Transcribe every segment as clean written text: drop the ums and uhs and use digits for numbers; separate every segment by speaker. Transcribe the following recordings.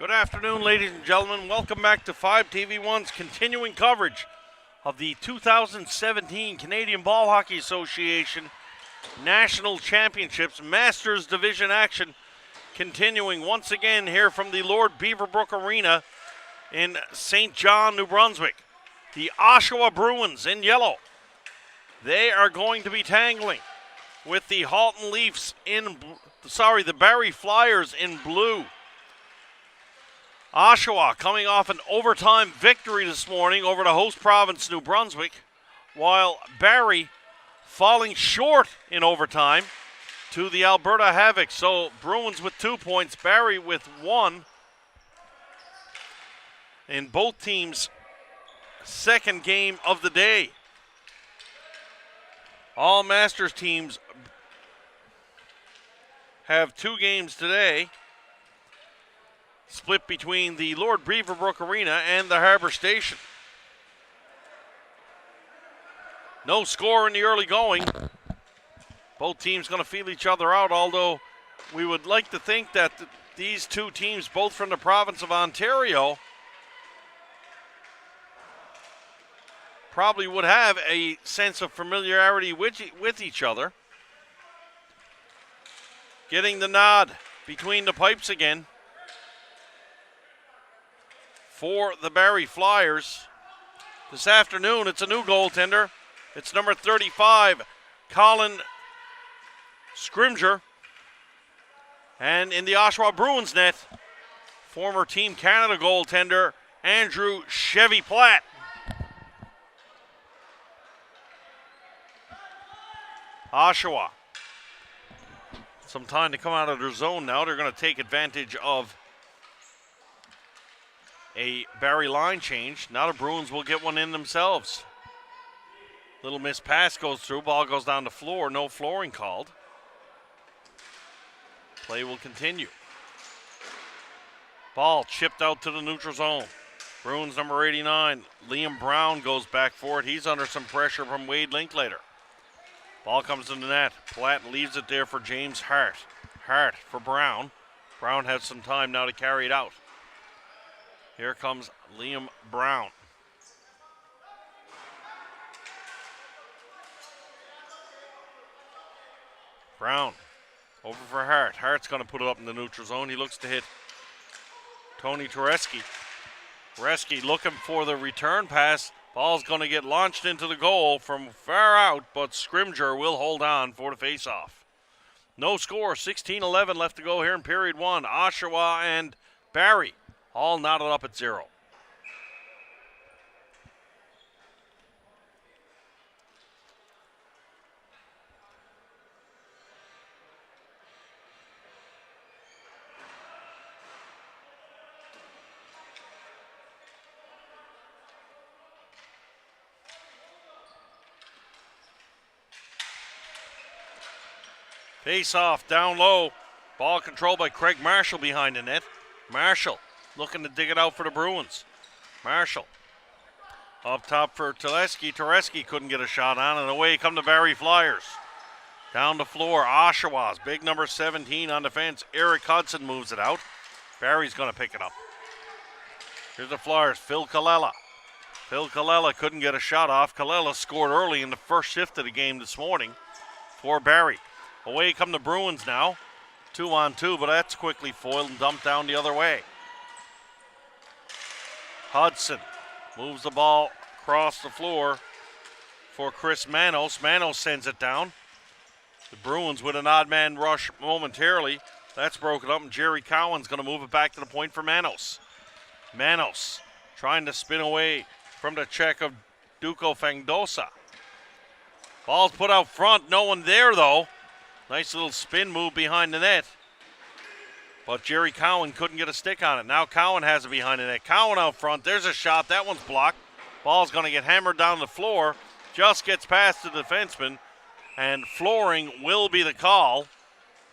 Speaker 1: Good afternoon, ladies and gentlemen. Welcome back to 5TV1's continuing coverage of the 2017 Canadian Ball Hockey Association National Championships Masters Division action, continuing once again here from the Lord Beaverbrook Arena in St. John, New Brunswick. The Oshawa Bruins in yellow. They are going to be tangling with the Halton Leafs the Barrie Flyers in blue. Oshawa coming off an overtime victory this morning over the host province, New Brunswick, while Barrie falling short in overtime to the Alberta Havoc. So Bruins with 2 points, Barrie with 1 in both teams' second game of the day. All Masters teams have 2 games today, split between the Lord Beaverbrook Arena and the Harbor Station. No score in the early going. Both teams going to feel each other out, although we would like to think that these 2 teams, both from the province of Ontario, probably would have a sense of familiarity with each other. Getting the nod between the pipes again for the Barrie Flyers. This afternoon, it's a new goaltender. It's number 35, Colin Scrimger. And in the Oshawa Bruins net, former Team Canada goaltender Andrew Chevy Platt. Oshawa, some time to come out of their zone now. They're going to take advantage of a Barrie line change. Now the Bruins will get one in themselves. Little missed pass goes through. Ball goes down the floor. No flooring called. Play will continue. Ball chipped out to the neutral zone. Bruins number 89, Liam Brown, goes back for it. He's under some pressure from Wade Linklater. Ball comes in the net. Platt leaves it there for James Hart. Hart for Brown. Brown has some time now to carry it out. Here comes Liam Brown. Brown over for Hart. Hart's going to put it up in the neutral zone. He looks to hit Tony Tereski. Tereski looking for the return pass. Ball's going to get launched into the goal from far out, but Scrimger will hold on for the faceoff. No score, 16-11 left to go here in period 1. Oshawa and Barrie all knotted up at 0. Face off down low. Ball controlled by Craig Marshall behind the net. Marshall looking to dig it out for the Bruins. Marshall up top for Tereski. Tereski couldn't get a shot on, and away come the Barrie Flyers. Down the floor, Oshawa's big number 17 on defense. Eric Hudson moves it out. Barrie's going to pick it up. Here's the Flyers, Phil Kallela. Phil Kallela couldn't get a shot off. Kallela scored early in the first shift of the game this morning for Barrie. Away come the Bruins now. 2-on-2, but that's quickly foiled and dumped down the other way. Hudson moves the ball across the floor for Chris Manos. Manos sends it down. The Bruins with an odd man rush momentarily. That's broken up, and Jerry Cowan's going to move it back to the point for Manos. Manos trying to spin away from the check of Duco Fangdosa. Ball's put out front. No one there, though. Nice little spin move behind the net. But Jerry Cowan couldn't get a stick on it. Now Cowan has it behind the net. Cowan out front. There's a shot. That one's blocked. Ball's going to get hammered down the floor. Just gets past the defenseman. And flooring will be the call.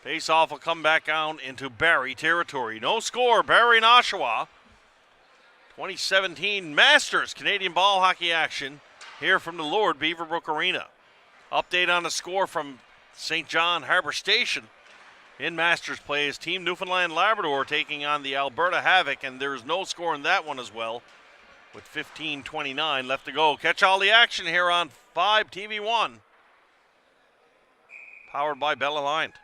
Speaker 1: Face-off will come back down into Barrie territory. No score. Barrie and Oshawa. 2017 Masters Canadian Ball Hockey action here from the Lord Beaverbrook Arena. Update on the score from St. John Harbor Station. In Masters play is Team Newfoundland Labrador taking on the Alberta Havoc, and there's no score in that one as well, with 15:29 left to go. Catch all the action here on 5 TV1, powered by Bell Aligned.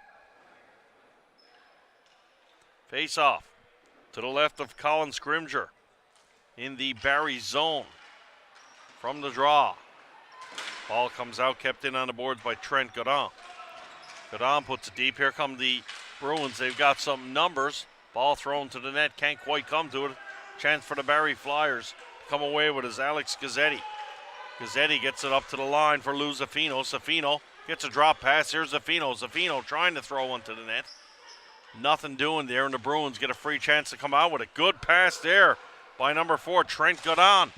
Speaker 1: Face off to the left of Colin Scrimger in the Barrie zone from the draw. Ball comes out, kept in on the boards by Trent Godin. Godin puts it deep. Here come the Bruins. They've got some numbers. Ball thrown to the net. Can't quite come to it. Chance for the Barrie Flyers to come away with is Alex Gazzetti. Gazzetti gets it up to the line for Lou Zaffino. Zaffino gets a drop pass. Here's Zaffino. Zaffino trying to throw one to the net. Nothing doing there, and the Bruins get a free chance to come out with it. Good pass there by number 4, Trent Godin.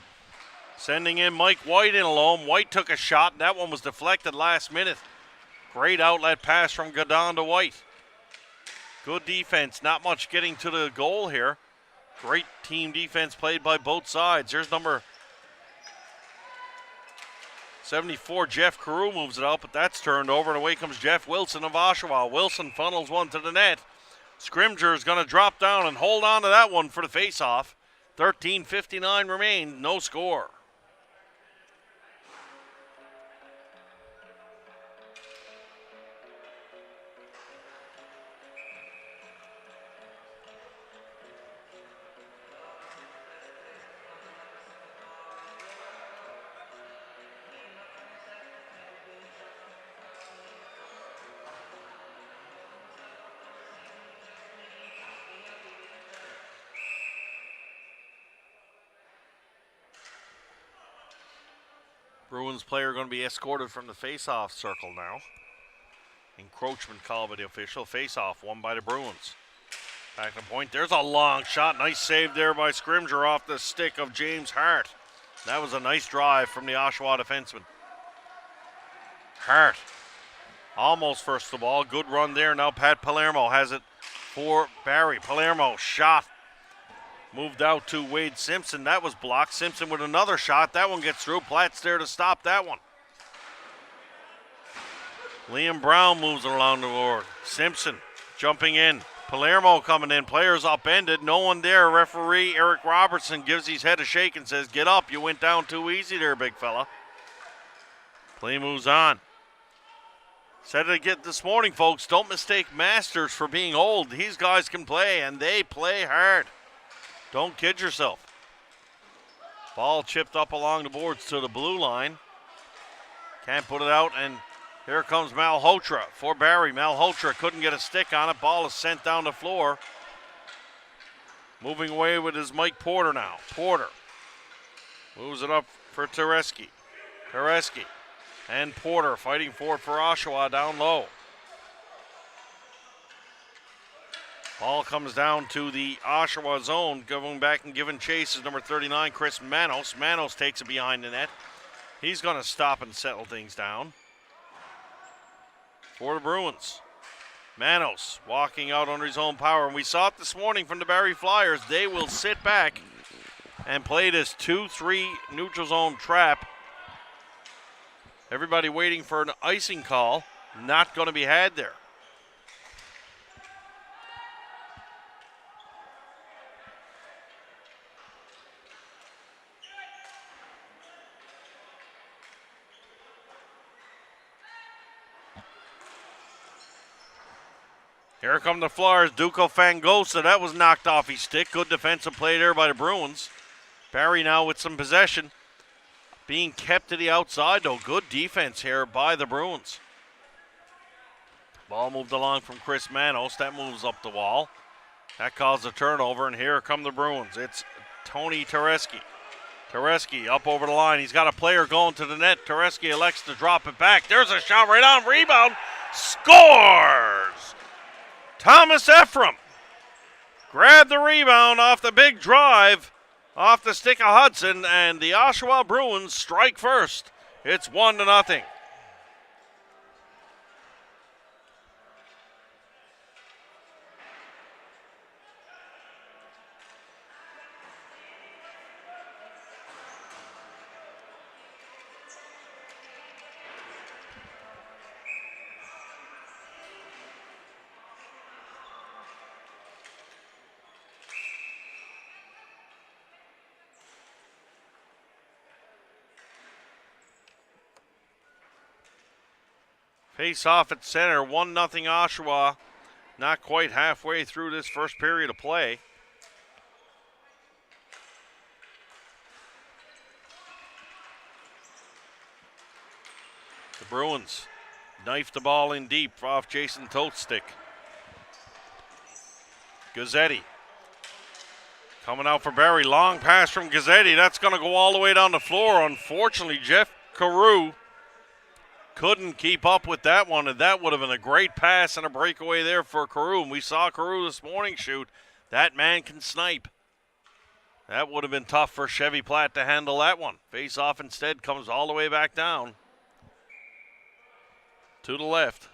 Speaker 1: Sending in Mike White in alone. White took a shot, and that one was deflected last minute. Great outlet pass from Godin to White. Good defense, not much getting to the goal here. Great team defense played by both sides. Here's number 74, Jeff Carew moves it out, but that's turned over, and away comes Jeff Wilson of Oshawa. Wilson funnels one to the net. Scrimger is going to drop down and hold on to that one for the face-off. 13:59 remain, no score. Bruins player going to be escorted from the face-off circle now. Encroachment call by the official. Face-off won by the Bruins. Back to point. There's a long shot. Nice save there by Scrimger off the stick of James Hart. That was a nice drive from the Oshawa defenseman. Hart almost first the ball. Good run there. Now Pat Palermo has it for Barrie. Palermo shot. Moved out to Wade Simpson. That was blocked. Simpson with another shot. That one gets through. Platt's there to stop that one. Liam Brown moves it along the board. Simpson jumping in. Palermo coming in. Players upended. No one there. Referee Eric Robertson gives his head a shake and says, "Get up. You went down too easy there, big fella." Play moves on. Said it again this morning, folks. Don't mistake Masters for being old. These guys can play, and they play hard. Don't kid yourself. Ball chipped up along the boards to the blue line. Can't put it out, and here comes Malhotra for Barrie. Malhotra couldn't get a stick on it. Ball is sent down the floor. Moving away with his Mike Porter now. Porter moves it up for Tereski. Tereski and Porter fighting for it for Oshawa down low. Ball comes down to the Oshawa zone. Going back and giving chase is number 39, Chris Manos. Manos takes it behind the net. He's going to stop and settle things down for the Bruins. Manos walking out under his own power. And we saw it this morning from the Barrie Flyers. They will sit back and play this 2-3 neutral zone trap. Everybody waiting for an icing call. Not going to be had there. Here come the Flyers. Duco Fangosa. That was knocked off his stick. Good defensive play there by the Bruins. Barrie now with some possession. Being kept to the outside, though. Good defense here by the Bruins. Ball moved along from Chris Manos. That moves up the wall. That caused a turnover, and here come the Bruins. It's Tony Tereski. Tereski up over the line. He's got a player going to the net. Tereski elects to drop it back. There's a shot right on. Rebound. Scores! Thomas Ephraim grabbed the rebound off the big drive off the stick of Hudson, and the Oshawa Bruins strike first. It's 1-0. Face off at center, 1-0 Oshawa. Not quite halfway through this first period of play. The Bruins knife the ball in deep off Jason Tote's stick. Gazzetti coming out for Barrie. Long pass from Gazzetti. That's going to go all the way down the floor. Unfortunately, Jeff Carew couldn't keep up with that one, and that would have been a great pass and a breakaway there for Carew. And we saw Carew this morning shoot. That man can snipe. That would have been tough for Chevy Platt to handle that one. Face off instead comes all the way back down to the left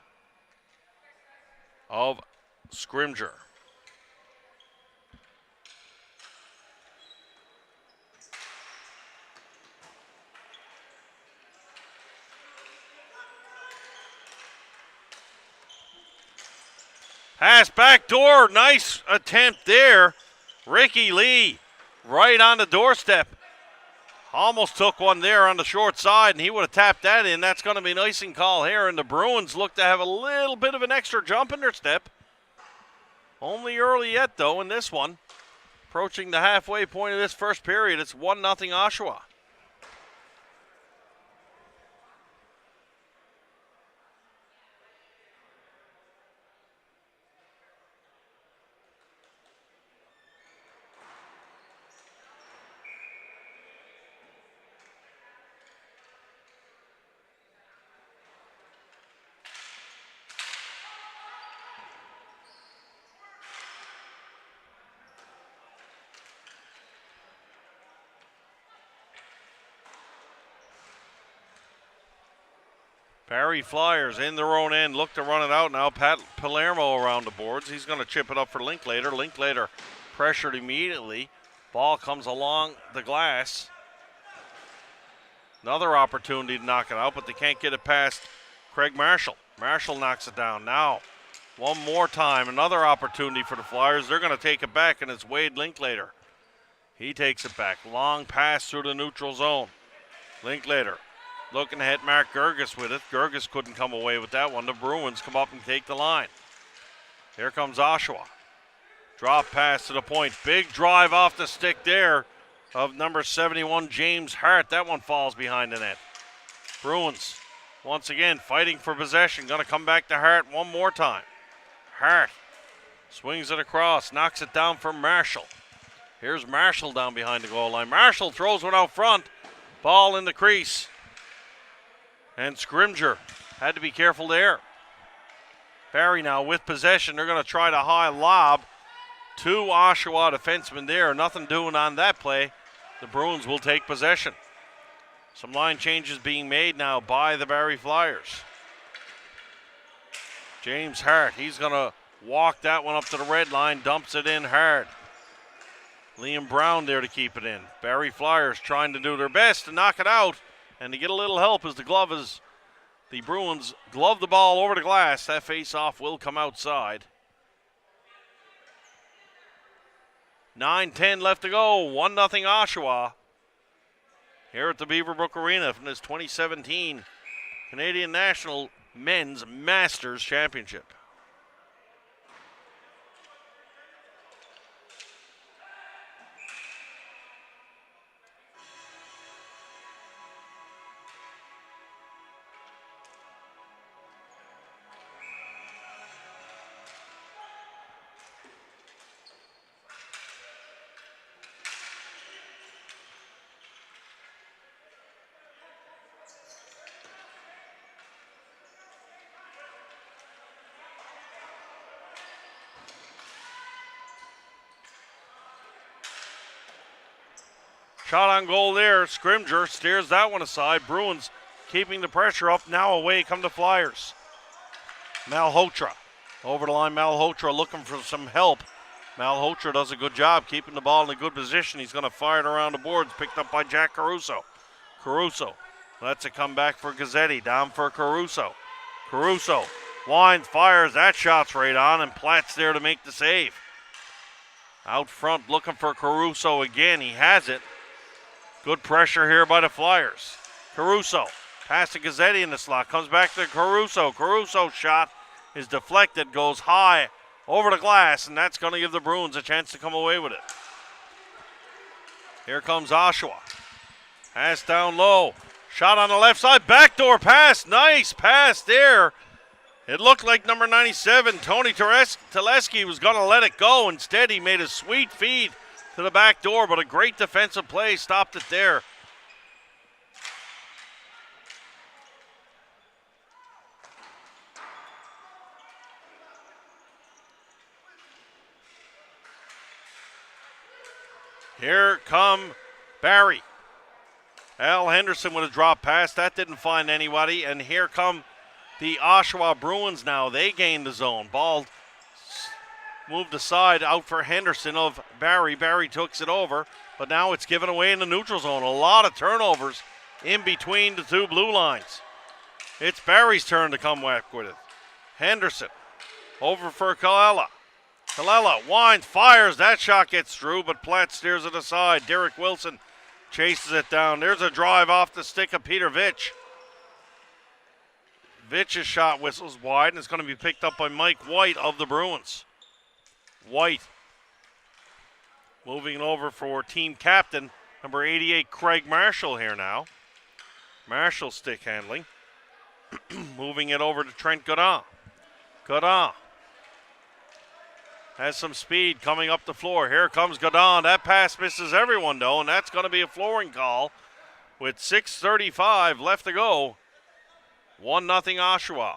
Speaker 1: of Scrimger. Pass back door, nice attempt there. Ricky Lee right on the doorstep. Almost took one there on the short side, and he would have tapped that in. That's going to be an icing call here, and the Bruins look to have a little bit of an extra jump in their step. Only early yet, though, in this one. Approaching the halfway point of this first period, it's 1-0 Oshawa. Barrie Flyers in their own end, look to run it out now. Pat Palermo around the boards. He's going to chip it up for Linklater. Linklater pressured immediately. Ball comes along the glass. Another opportunity to knock it out, but they can't get it past Craig Marshall. Marshall knocks it down. Now, one more time, another opportunity for the Flyers. They're going to take it back, and it's Wade Linklater. He takes it back. Long pass through the neutral zone. Linklater looking to hit Mark Gerges with it. Gerges couldn't come away with that one. The Bruins come up and take the line. Here comes Oshawa. Drop pass to the point. Big drive off the stick there of number 71, James Hart. That one falls behind the net. Bruins, once again, fighting for possession. Going to come back to Hart one more time. Hart swings it across, knocks it down for Marshall. Here's Marshall down behind the goal line. Marshall throws one out front. Ball in the crease. And Scrimger had to be careful there. Barrie now with possession. They're going to try the high lob to Oshawa defenseman there. Nothing doing on that play. The Bruins will take possession. Some line changes being made now by the Barrie Flyers. James Hart, he's going to walk that one up to the red line, dumps it in hard. Liam Brown there to keep it in. Barrie Flyers trying to do their best to knock it out. And to get a little help as the Bruins glove the ball over the glass. That face-off will come outside. 9:10 left to go. 1-0 Oshawa. Here at the Beaverbrook Arena from this 2017 Canadian National Men's Masters Championship. Shot on goal there. Scrimger steers that one aside. Bruins keeping the pressure up. Now away come the Flyers. Malhotra. Over the line, Malhotra looking for some help. Malhotra does a good job keeping the ball in a good position. He's going to fire it around the boards. Picked up by Jack Caruso. Caruso lets it come back for Gazzetti. Down for Caruso. Caruso winds, fires. That shot's right on, and Platt's there to make the save. Out front looking for Caruso again. He has it. Good pressure here by the Flyers. Caruso Pass to Gazzetti in the slot. Comes back to Caruso. Caruso's shot is deflected, goes high over the glass, and that's going to give the Bruins a chance to come away with it. Here comes Oshawa. Pass down low. Shot on the left side. Backdoor pass. Nice pass there. It looked like number 97, Tony Telesky, was going to let it go. Instead, he made a sweet feed to the back door, but a great defensive play stopped it there. Here come Barrie. Al Henderson with a drop pass. That didn't find anybody. And here come the Oshawa Bruins now. They gained the zone. Ball moved aside out for Henderson of Barrie. Barrie takes it over, but now it's given away in the neutral zone. A lot of turnovers in between the two blue lines. It's Barrie's turn to come back with it. Henderson over for Kalala. Kalala winds, fires. That shot gets through, but Platt steers it aside. Derek Wilson chases it down. There's a drive off the stick of Peter Vitch. Vitch's shot whistles wide, and it's going to be picked up by Mike White of the Bruins. White moving over for team captain, number 88, Craig Marshall here now. Marshall stick handling. Moving it over to Trent Godin. Godin has some speed coming up the floor. Here comes Godin. That pass misses everyone, though, and that's going to be a flooring call with 6:35 left to go. 1-0 Oshawa.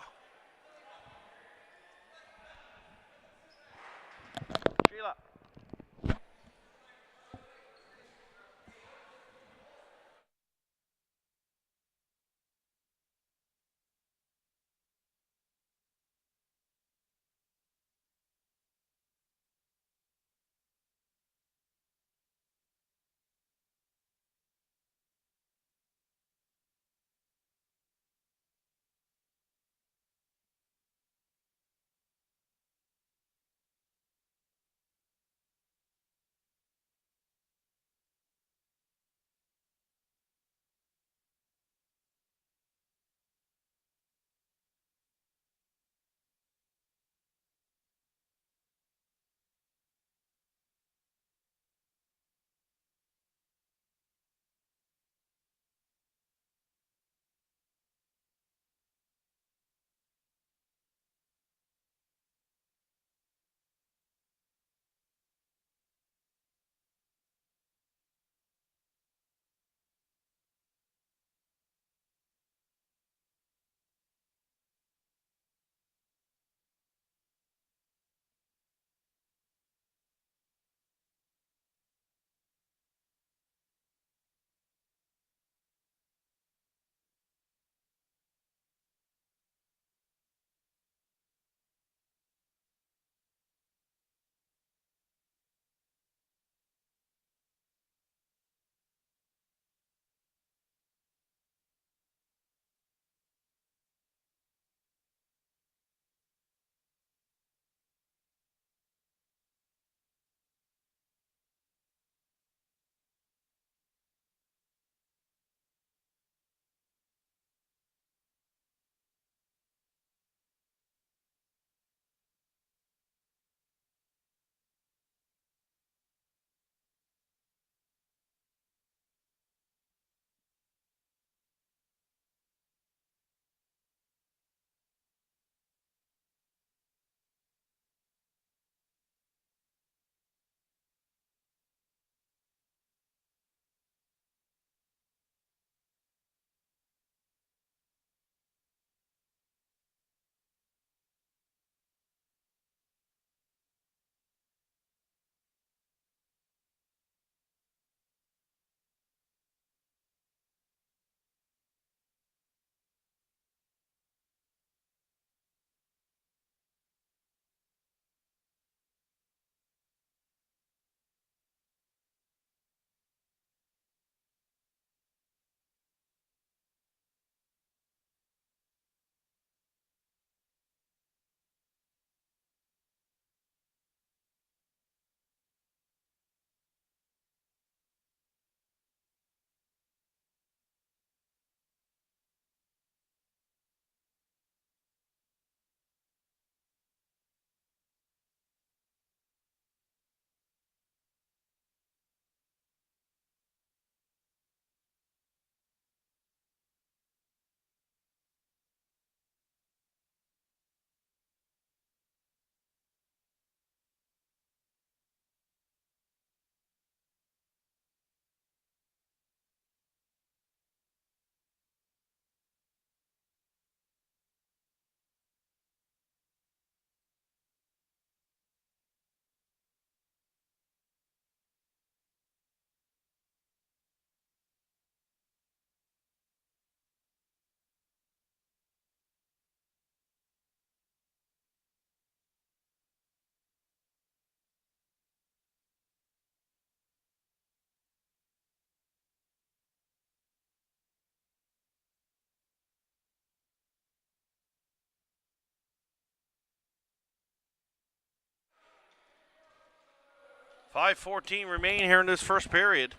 Speaker 1: 5:14 remain here in this first period.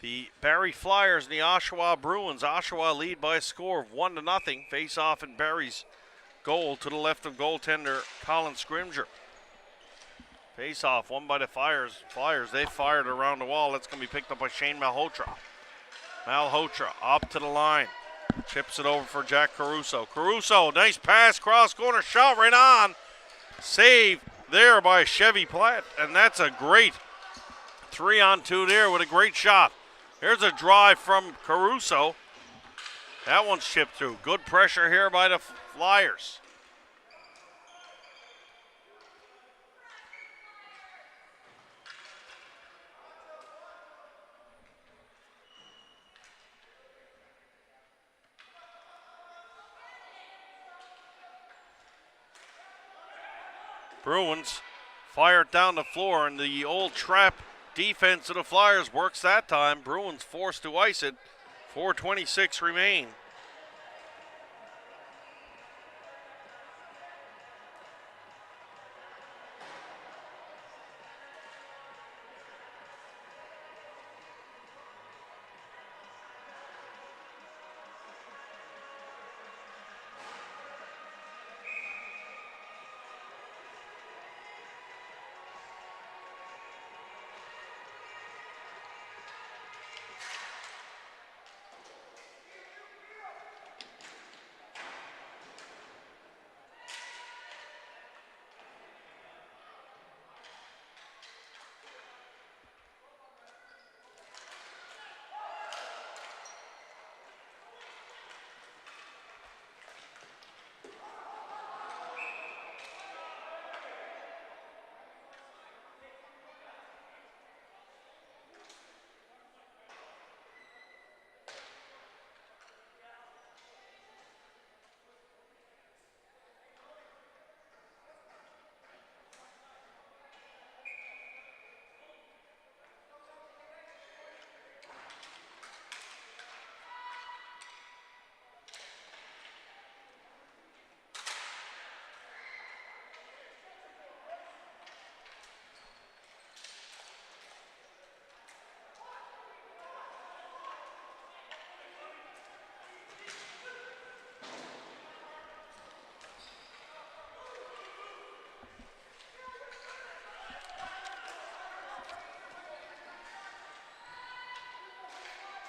Speaker 1: The Barrie Flyers and the Oshawa Bruins. Oshawa lead by a score of 1-0. Face off in Barrie's goal to the left of goaltender Colin Scrimger. Face off won by the Flyers. They fired around the wall. That's going to be picked up by Shane Malhotra. Malhotra up to the line. Chips it over for Jack Caruso. Caruso, nice pass, cross corner, shot right on. Save there by Chevy Platt, and that's a great 3-on-2 there with a great shot. Here's a drive from Caruso. That one's chipped through. Good pressure here by the Flyers. Bruins fire it down the floor, and the old trap defense of the Flyers works that time. Bruins forced to ice it. 4:26 remain.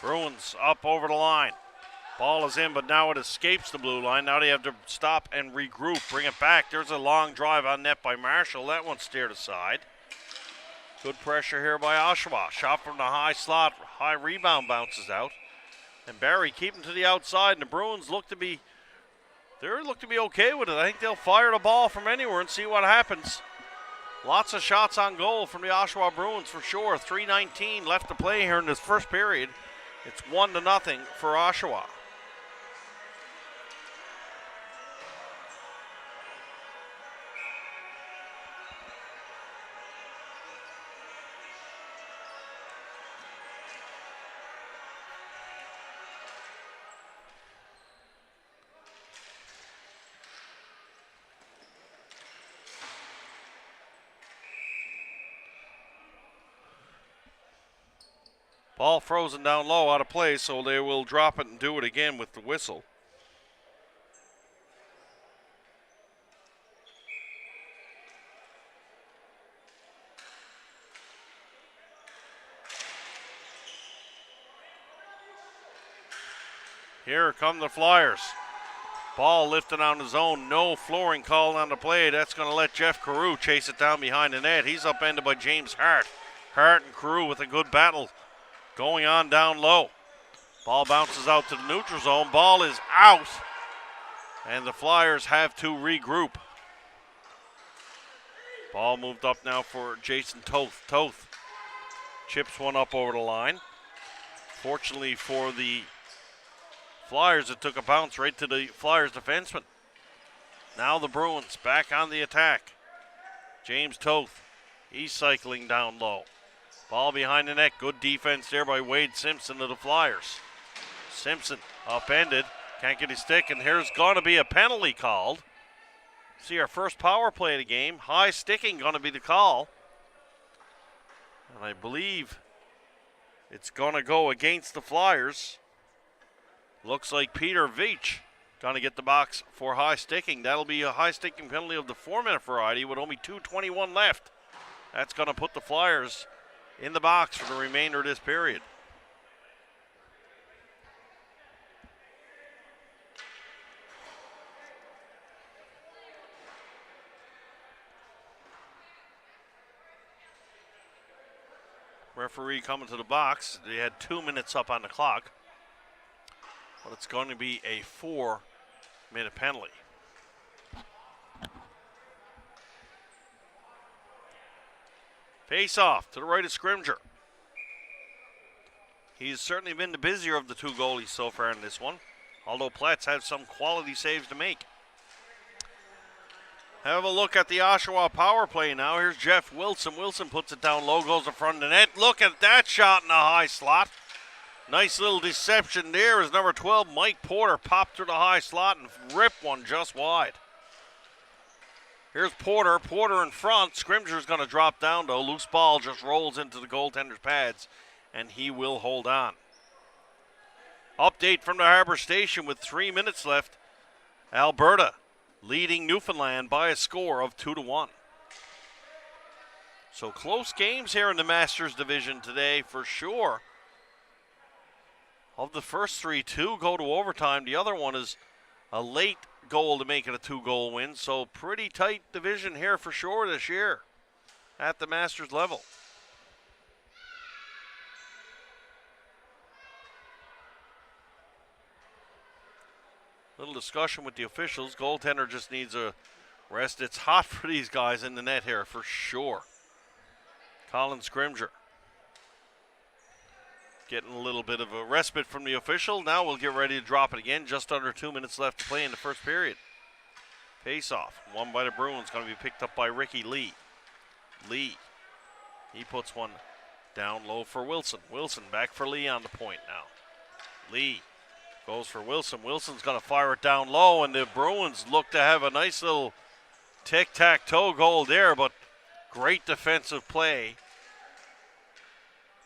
Speaker 1: Bruins up over the line. Ball is in, but now it escapes the blue line. Now they have to stop and regroup, bring it back. There's a long drive on net by Marshall. That one steered aside. Good pressure here by Oshawa. Shot from the high slot. High rebound bounces out. And Barrie keeping to the outside. And the Bruins look to be okay with it. I think they'll fire the ball from anywhere and see what happens. Lots of shots on goal from the Oshawa Bruins for sure. 3:19 left to play here in this first period. It's 1-0 for Oshawa. Ball frozen down low, out of play, so they will drop it and do it again with the whistle. Here come the Flyers. Ball lifted on his own, no flooring called on the play. That's going to let Jeff Carew chase it down behind the net. He's upended by James Hart. Hart and Carew with a good battle going on down low. Ball bounces out to the neutral zone. Ball is out, and the Flyers have to regroup. Ball moved up now for Jason Toth. Toth chips one up over the line. Fortunately for the Flyers, it took a bounce right to the Flyers defenseman. Now the Bruins back on the attack. James Toth, he's cycling down low. Ball behind the net. Good defense there by Wade Simpson of the Flyers. Simpson upended. Can't get his stick, and here's going to be a penalty called. See our first power play of the game. High sticking going to be the call. And I believe it's going to go against the Flyers. Looks like Peter Veach going to get the box for high sticking. That'll be a high sticking penalty of the 4-minute variety with only 2:21 left. That's going to put the Flyers in the box for the remainder of this period. Referee coming to the box. They had 2 minutes up on the clock. But it's going to be a 4-minute penalty. Face off to the right of Scrimger. He's certainly been the busier of the two goalies so far in this one, although Platts has some quality saves to make. Have a look at the Oshawa power play now. Here's Jeff Wilson. Wilson puts it down low, goes in front of the net. Look at that shot in the high slot. Nice little deception there as number 12, Mike Porter, popped through the high slot and ripped one just wide. Here's Porter. Porter in front. Scrimger's going to drop down, though. Loose ball just rolls into the goaltender's pads, and he will hold on. Update from the Harbor Station with 3 minutes left. Alberta leading Newfoundland by a score of 2-1. So close games here in the Masters division today for sure. Of the first three, two go to overtime. The other one is a late goal to make it a 2-goal win. So pretty tight division here for sure this year at the Masters level. Little discussion with the officials. Goaltender just needs a rest. It's hot for these guys in the net here for sure. Colin Scrimger getting a little bit of a respite from the official. Now we'll get ready to drop it again. Just under 2 minutes left to play in the first period. Face off, won by the Bruins, going to be picked up by Ricky Lee. Lee, he puts one down low for Wilson. Wilson back for Lee on the point now. Lee goes for Wilson. Wilson's going to fire it down low, and the Bruins look to have a nice little tic-tac-toe goal there, but great defensive play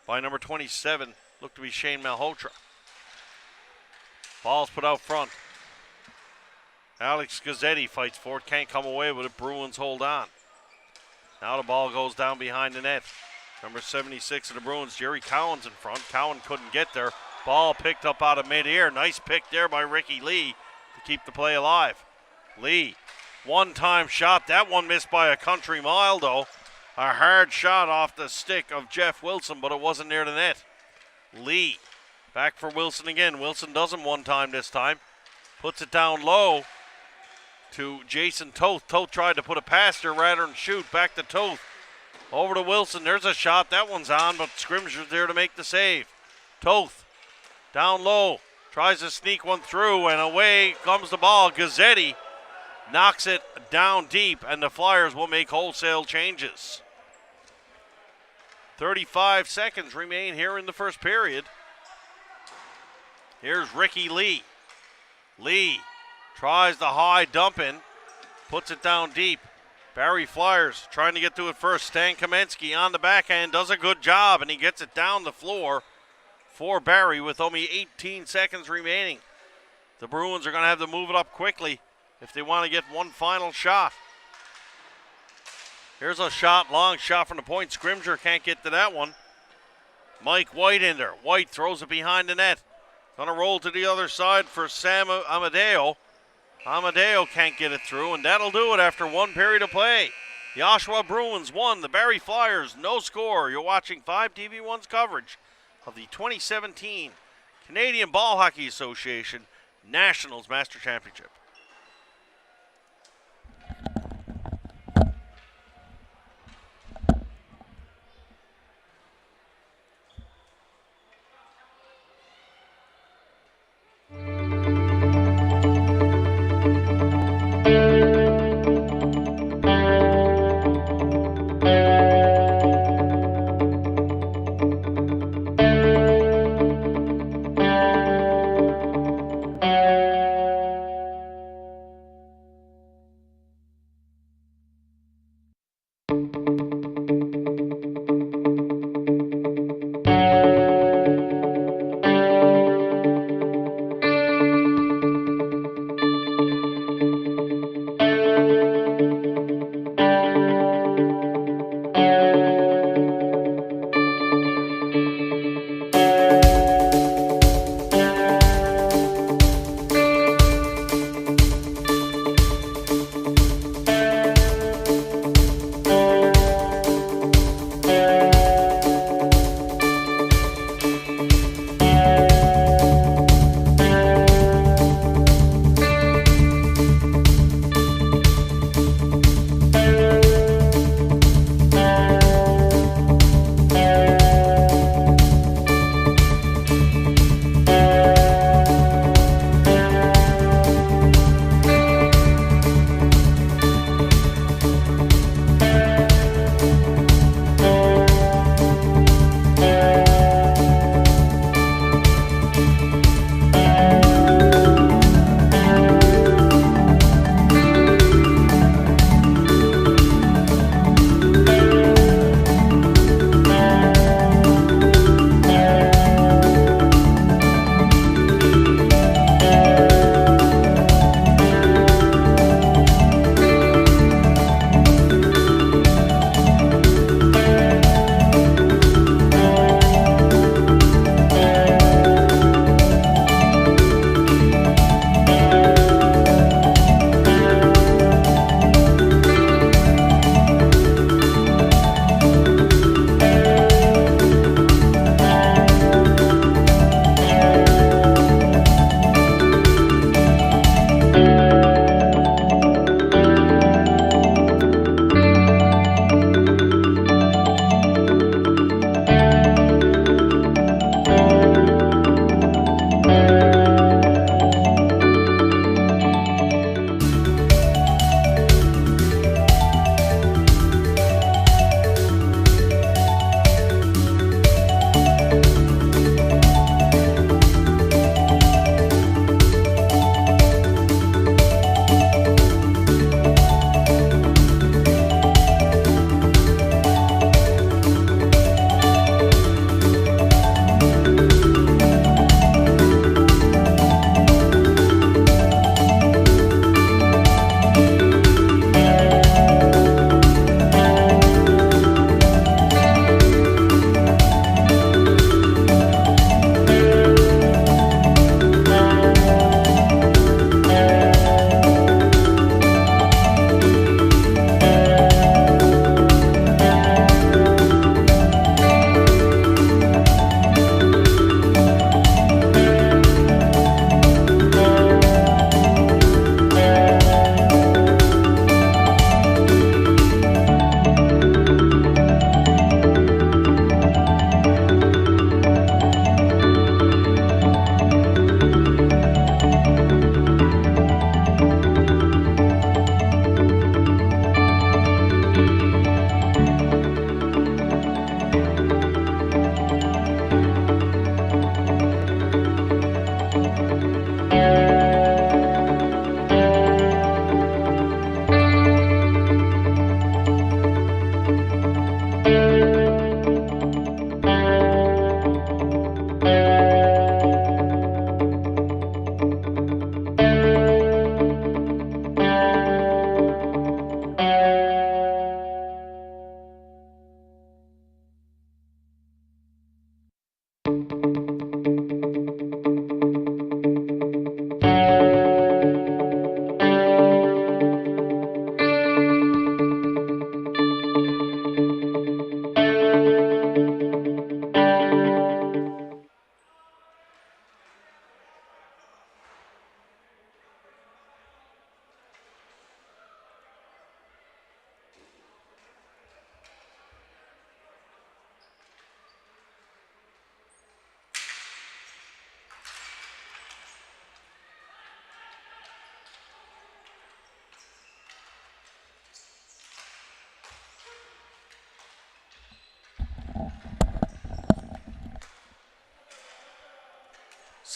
Speaker 1: by number 27. Looked to be Shane Malhotra. Ball's put out front. Alex Gazzetti fights for it. Can't come away with it. Bruins hold on. Now the ball goes down behind the net. Number 76 of the Bruins, Jerry Cowan's in front. Cowan couldn't get there. Ball picked up out of mid-air. Nice pick there by Ricky Lee to keep the play alive. Lee, one-time shot. That one missed by a country mile, though. A hard shot off the stick of Jeff Wilson, but it wasn't near the net. Lee, back for Wilson again. Wilson doesn't one-time this time. Puts it down low to Jason Toth. Toth tried to put a pass there rather than shoot. Back to Toth. Over to Wilson. There's a shot. That one's on, but Scrimger's there to make the save. Toth down low. Tries to sneak one through, and away comes the ball. Gazzetti knocks it down deep, and the Flyers will make wholesale changes. 35 seconds remain here in the first period. Here's Ricky Lee. Lee tries the high dump in, puts it down deep. Barrie Flyers trying to get to it first. Stan Kamensky on the backhand does a good job, and he gets it down the floor for Barrie with only 18 seconds remaining. The Bruins are going to have to move it up quickly if they want to get one final shot. Here's a shot, long shot from the point. Scrimger can't get to that one. Mike White in there. White throws it behind the net. Going to roll to the other side for Sam Amadeo. Amadeo can't get it through, and that'll do it after one period of play. The Oshawa Bruins won. The Barrie Flyers, no score. You're watching 5TV1's coverage of the 2017 Canadian Ball Hockey Association Nationals Master Championship.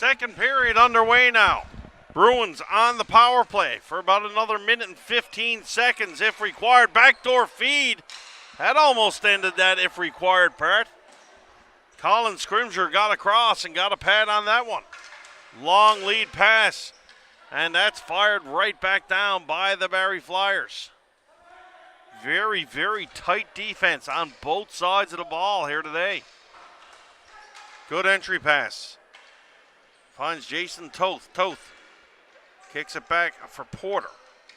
Speaker 1: Second period underway now. Bruins on the power play for about another minute and 15 seconds if required. Backdoor feed. That almost ended that if required part. Colin Scrimger got across and got a pad on that one. Long lead pass. And that's fired right back down by the Barrie Flyers. Very, very tight defense on both sides of the ball here today. Good entry pass. Finds Jason Toth. Toth kicks it back for Porter.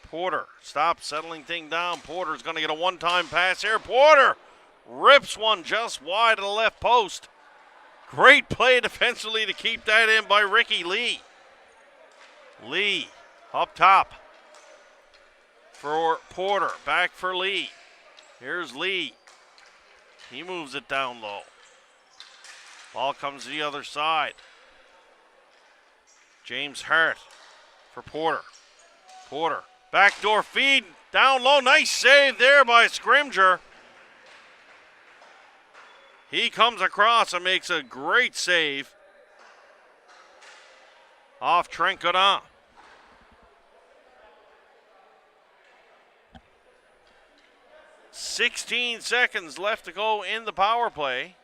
Speaker 1: Porter stops, settling thing down. Porter's going to get a one-time pass here. Porter rips one just wide of the left post. Great play defensively to keep that in by Ricky Lee. Lee up top for Porter. Back for Lee. Here's Lee. He moves it down low. Ball comes to the other side. James Hart for Porter. Porter, backdoor feed, down low. Nice save there by Scrimger. He comes across and makes a great save off Trent Godin. "16 seconds left to go in the power play.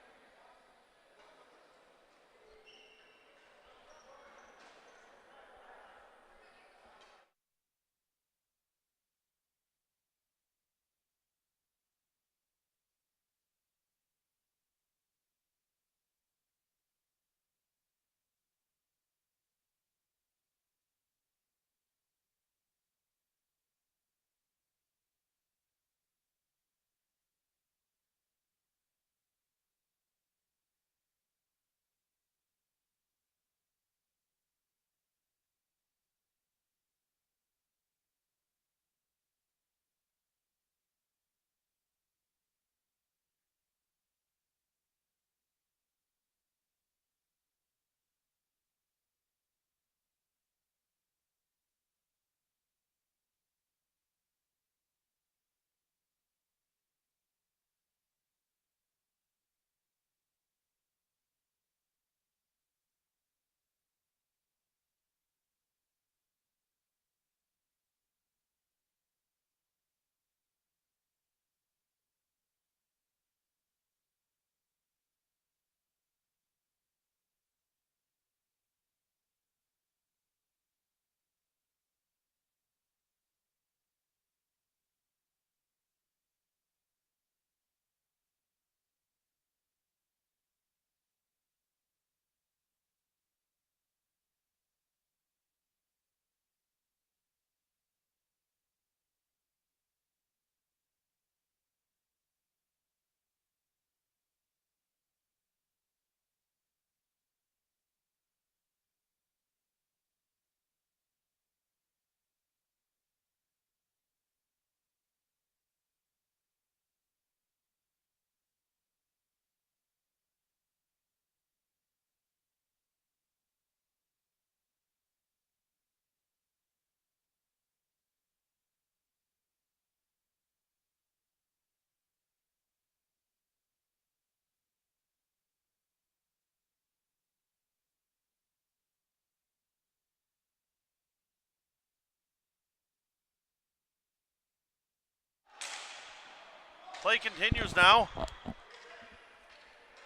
Speaker 1: Play continues now.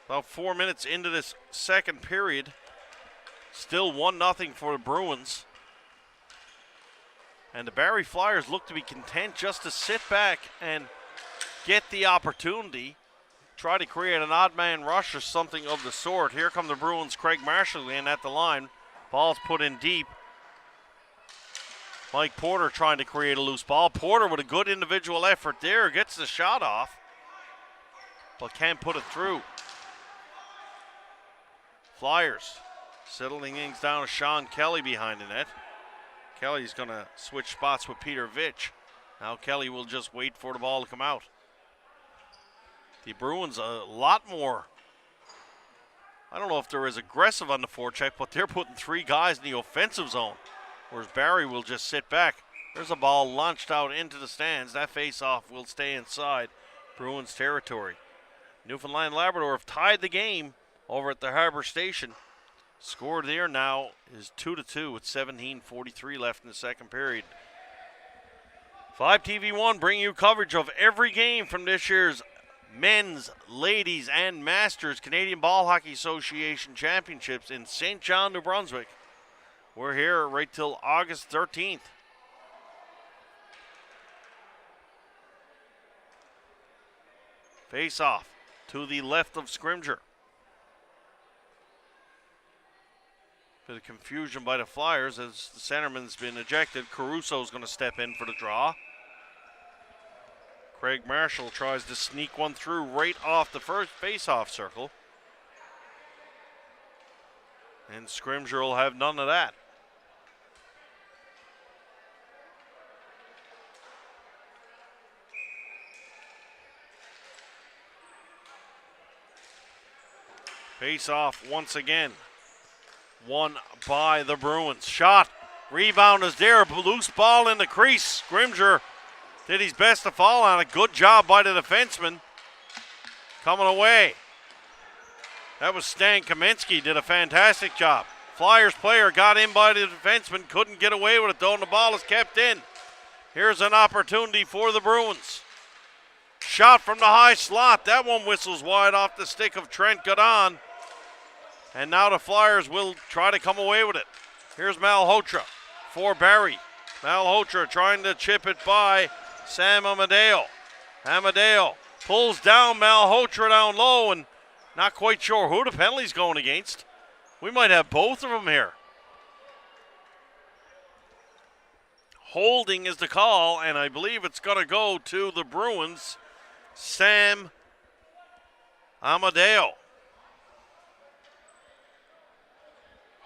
Speaker 1: About 4 minutes into this second period. Still 1-0 for the Bruins. And the Barrie Flyers look to be content just to sit back and get the opportunity. Try to create an odd man rush or something of the sort. Here come the Bruins. Craig Marshall in at the line. Ball's put in deep. Mike Porter trying to create a loose ball. Porter with a good individual effort there. Gets the shot off, but can't put it through. Flyers settling things down to Sean Kelly behind the net. Kelly's going to switch spots with Peter Vitch. Now Kelly will just wait for the ball to come out. The Bruins a lot more, I don't know if they're as aggressive on the forecheck, but they're putting three guys in the offensive zone. Whereas Barrie will just sit back. There's a ball launched out into the stands. That face-off will stay inside Bruins territory. Newfoundland and Labrador have tied the game over at the Harbor Station. Score there now is 2-2 with 17:43 left in the second period. 5TV1 bringing you coverage of every game from this year's men's, ladies, and masters Canadian Ball Hockey Association championships in St. John, New Brunswick. We're here right till August 13th. Face off to the left of Scrimger. Bit of confusion by the Flyers as the centerman's been ejected. Caruso's going to step in for the draw. Craig Marshall tries to sneak one through right off the first face-off circle. And Scrimger will have none of that. Face-off once again. Won by the Bruins. Shot. Rebound is there. Loose ball in the crease. Scrimger did his best to fall on it. Good job by the defenseman. Coming away. That was Stan Kaminsky. Did a fantastic job. Flyers player got in by the defenseman. Couldn't get away with it though, and the ball is kept in. Here's an opportunity for the Bruins. Shot from the high slot. That one whistles wide off the stick of Trent Godon. And now the Flyers will try to come away with it. Here's Malhotra for Barrie. Malhotra trying to chip it by Sam Amadeo. Amadeo pulls down Malhotra down low, and not quite sure who the penalty's going against. We might have both of them here. Holding is the call, and I believe it's going to go to the Bruins. Sam Amadeo.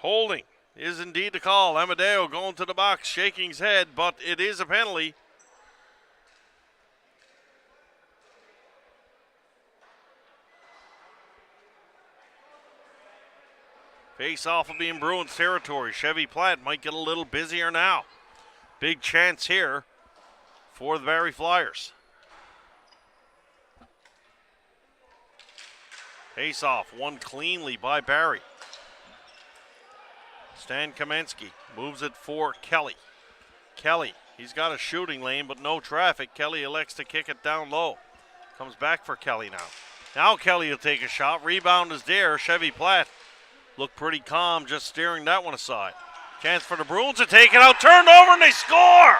Speaker 1: Holding is indeed the call. Amadeo going to the box, shaking his head, but it is a penalty. Face-off will be in Bruins territory. Chevy Platt might get a little busier now. Big chance here for the Barrie Flyers. Face-off won cleanly by Barrie. Stan Kaminsky moves it for Kelly. Kelly, he's got a shooting lane, but no traffic. Kelly elects to kick it down low. Comes back for Kelly now. Now Kelly will take a shot. Rebound is there. Chevy Platt looked pretty calm, just steering that one aside. Chance for the Bruins to take it out. Turned over and they score!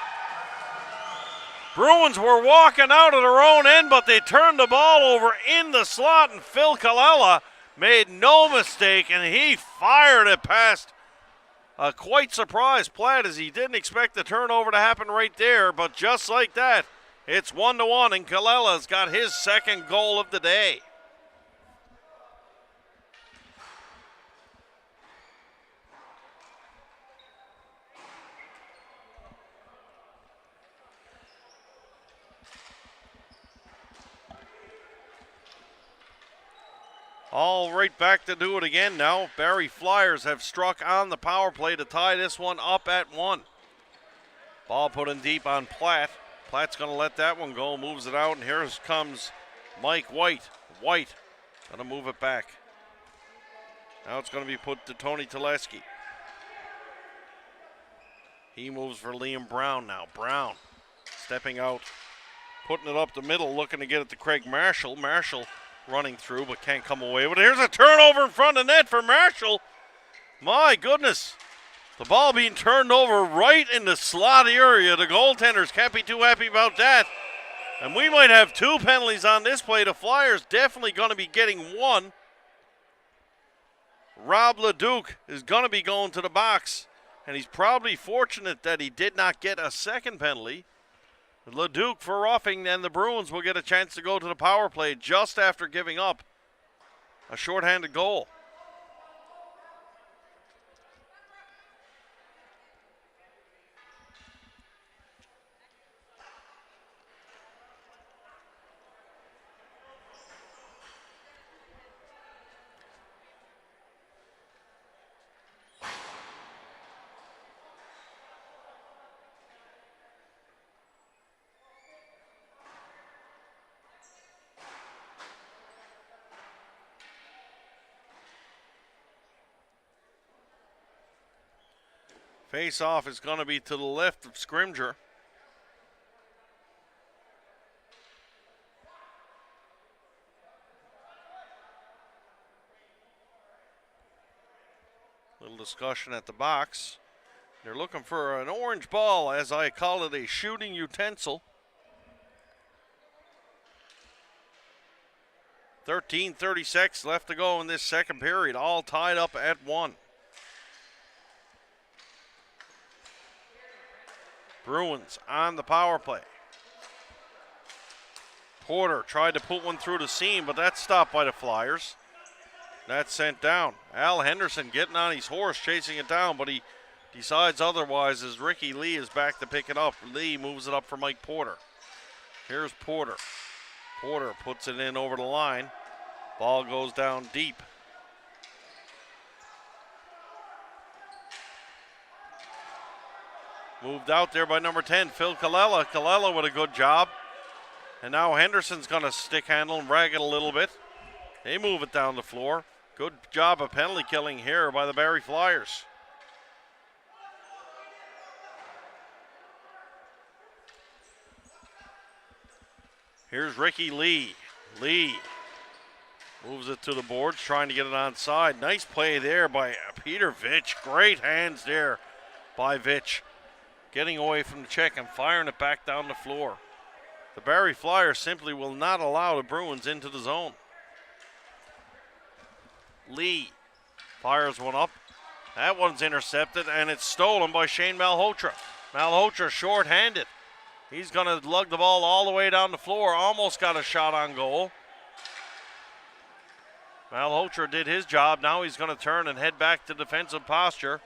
Speaker 1: Bruins were walking out of their own end, but they turned the ball over in the slot, and Phil Kalala made no mistake, and he fired it past quite surprised Platt, as he didn't expect the turnover to happen right there, but just like that, it's 1-1, and Kalala's got his second goal of the day. All right, back to do it again now. Barrie Flyers have struck on the power play to tie this one up at 1. Ball put in deep on Platt. Platt's going to let that one go, moves it out, and here comes Mike White. White going to move it back. Now it's going to be put to Tony Teleski. He moves for Liam Brown now. Brown stepping out, putting it up the middle, looking to get it to Craig Marshall. Marshall running through, but can't come away with it. Here's a turnover in front of net for Marshall. My goodness. The ball being turned over right in the slot area. The goaltenders can't be too happy about that. And we might have 2 penalties on this play. The Flyers definitely going to be getting 1. Rob Leduc is going to be going to the box, and he's probably fortunate that he did not get a second penalty. Leduc for roughing, and the Bruins will get a chance to go to the power play just after giving up a shorthanded goal. Face-off is going to be to the left of Scrimger. Little discussion at the box. They're looking for an orange ball, as I call it, a shooting utensil. 13:36 left to go in this second period, all tied up at 1. Bruins on the power play. Porter tried to put one through the seam, but that's stopped by the Flyers. That's sent down. Al Henderson getting on his horse, chasing it down, but he decides otherwise as Ricky Lee is back to pick it up. Lee moves it up for Mike Porter. Here's Porter. Porter puts it in over the line. Ball goes down deep. Moved out there by number 10, Phil Kallela. Kallela with a good job. And now Henderson's going to stick handle and rag it a little bit. They move it down the floor. Good job of penalty killing here by the Barrie Flyers. Here's Ricky Lee. Lee moves it to the boards, trying to get it onside. Nice play there by Peter Vitch. Great hands there by Vitch. Getting away from the check and firing it back down the floor. The Barrie Flyers simply will not allow the Bruins into the zone. Lee fires one up. That one's intercepted, and it's stolen by Shane Malhotra. Malhotra short-handed. He's going to lug the ball all the way down the floor. Almost got a shot on goal. Malhotra did his job. Now he's going to turn and head back to defensive posture